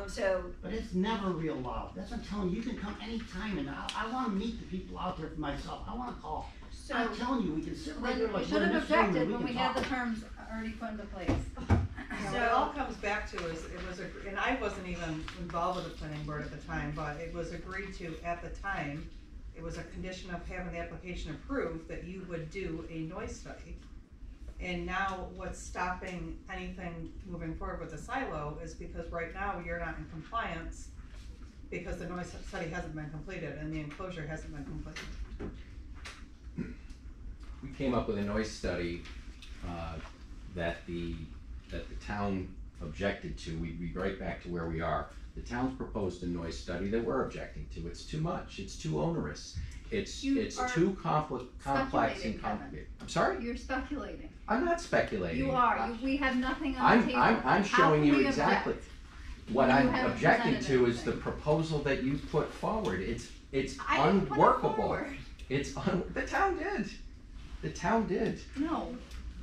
So, But it's never real loud. That's what I'm telling you. You can come anytime, and I wanna meet the people out there for myself. I wanna call. so. I'm telling you, we can sit right Then there we like should we're in have this room objected and when we we can had the talk. terms already put into place. So it all comes back to is, it was, and I wasn't even involved with the planning board at the time, but it was agreed to at the time. It was a condition of having the application approved that you would do a noise study. And now what's stopping anything moving forward with the silo is because right now you're not in compliance because the noise study hasn't been completed and the enclosure hasn't been completed. We came up with a noise study, that the town objected to. We'd be right back to where we are. The town's proposed a noise study that we're objecting to. It's too much, it's too onerous, it's are too complex and speculating, complicated. I'm sorry? You're speculating. I'm not speculating. You are. We have nothing on the table. I'm How showing can you we exactly. object? What You I'm haven't objecting presented to is the anything. proposal that you put forward. It's I didn't put it unworkable. forward. The town did. The town did. No,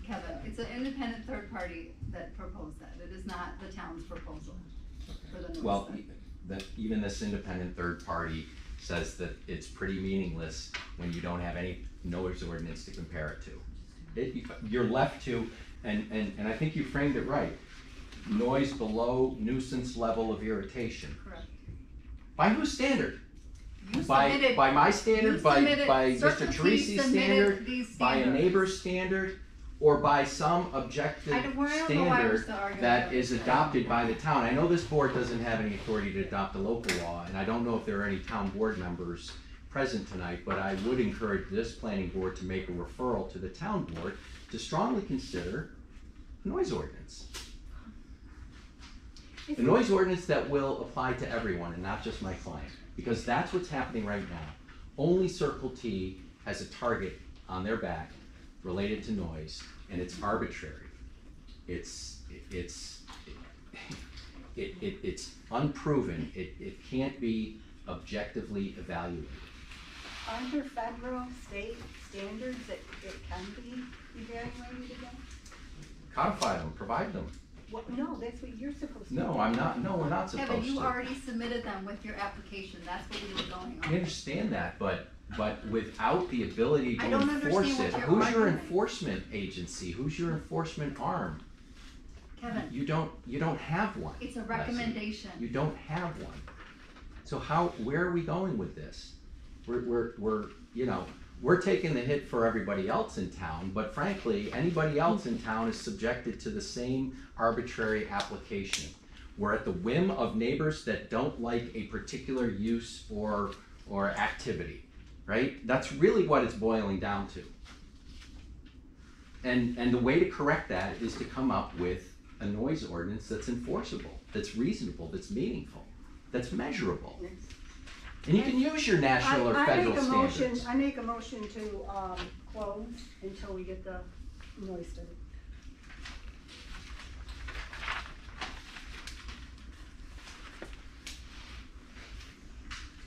Kevin, it's an independent third party that proposed that. It is not the town's proposal for the noise Well, study. even this independent third party says that it's pretty meaningless when you don't have any noise ordinance to compare it to. You're left to, and I think you framed it right, noise below nuisance level of irritation. Correct. By whose standard? You By submitted- my standard, you by submitted- Mr. Circle T Teresi's submitted standard, these by a standards. neighbor's standard, or by some objective I don't know why we're standard still arguing that about is this. adopted by the town. I know this board doesn't have any authority to adopt a local law, and I don't know if there are any town board members present tonight, but I would encourage this planning board to make a referral to the town board to strongly consider a noise ordinance. A noise ordinance that will apply to everyone and not just my client, because that's what's happening right now. Only Circle T has a target on their back related to noise, and it's arbitrary. It's unproven. It can't be objectively evaluated. Aren't there federal, state standards that it can be evaluated against? Codify them, provide them. What, no, that's what you're supposed to do. No, I'm not, no, we're not supposed to. Kevin, you already submitted them with your application. That's what we were going I on. understand that, but without the ability to I don't enforce understand it, what who's you're your arguing. enforcement agency? Who's your enforcement arm? Kevin, You don't have one. it's a Leslie. recommendation. You don't have one. So where are we going with this? We're taking the hit for everybody else in town, but frankly, anybody else in town is subjected to the same arbitrary application. We're at the whim of neighbors that don't like a particular use or activity, right? That's really what it's boiling down to. And the way to correct that is to come up with a noise ordinance that's enforceable, that's reasonable, that's meaningful, that's measurable. And you can use your national or federal standards. I make a motion to, close until we get the noise study.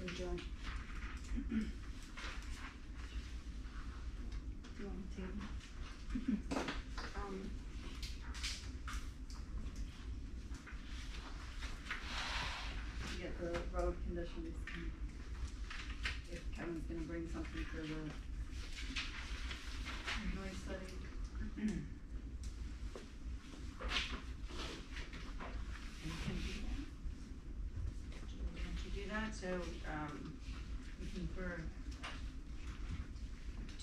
Adjourn. You want to table? To get the road conditions. And if Kevin's gonna bring something for the noise study. You can do that. Once you do that, so, looking for,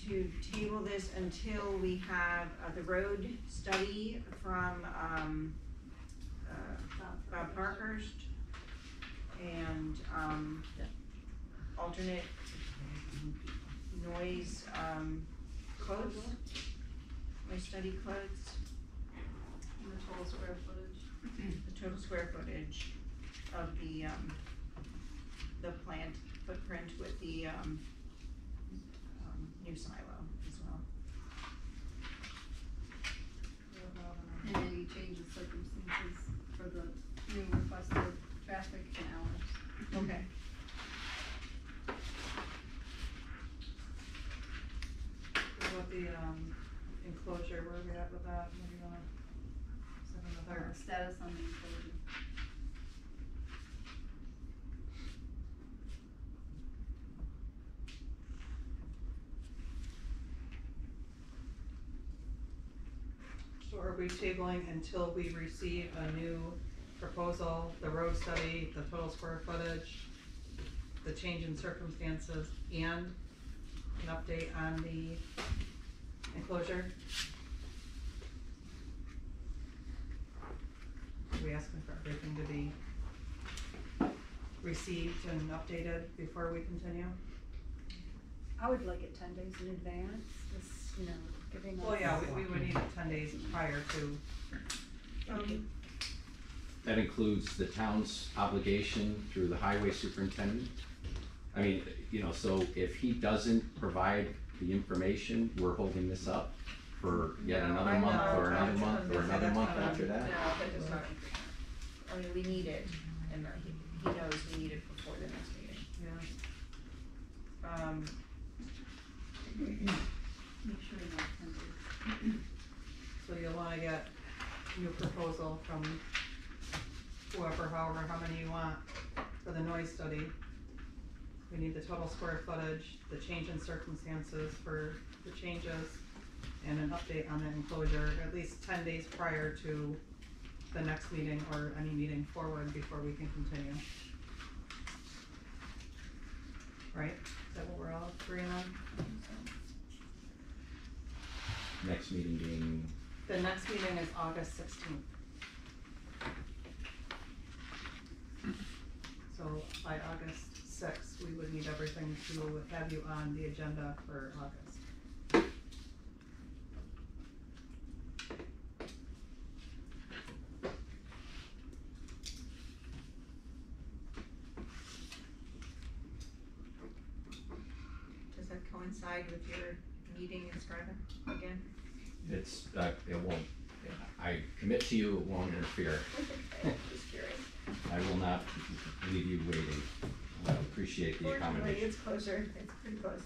to table this until we have, the road study from, Bob Parkhurst and, alternate noise, quotes, noise study quotes. And the total square footage. The total square footage of the plant footprint with the, new silo as well. And any change in circumstances for the new requested traffic and hours. Okay. What about the, enclosure, where are we at with that? What do you wanna, is that another? Or status on the enclosure. are we tabling until we receive a new proposal, the road study, the total square footage, the change in circumstances, and an update on the enclosure? Are we asking for everything to be received and updated before we continue? I would like it 10 days in advance, just, you know, giving us. Well, yeah, we would need it 10 days prior to. That includes the town's obligation through the highway superintendent. I mean, you know, so if he doesn't provide the information, we're holding this up for yet another month or another month or another month after that. No, that does not agree. I mean, we need it, and he knows we need it before the next meeting. Yeah. Make sure you have 10 days. So you'll wanna get new proposal from whoever, however, how many you want for the noise study. We need the total square footage, the change in circumstances for the changes, and an update on the enclosure, at least 10 days prior to the next meeting or any meeting forward before we can continue. Right? Is that what we're all agreeing on? Next meeting being, The next meeting is August 16th. So by August 6th, we would need everything to have you on the agenda for August. Does that coincide with your meeting in Scriven again? it's, it won't, I commit to you, it won't interfere. Okay, just curious. I will not leave you waiting. I appreciate the Fortunately, accommodation. it's closer, it's pretty close.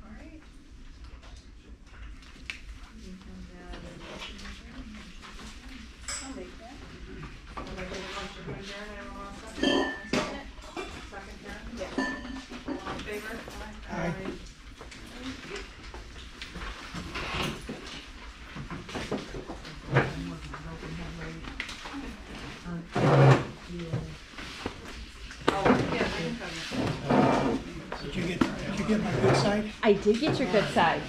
Alright. I'll make that. I'll make a motion to adjourn, anyone want a second? Second, Karen? Yeah. All in favor? Aye. Oh, yeah, I can come. Did you get my good side? I did get your good side.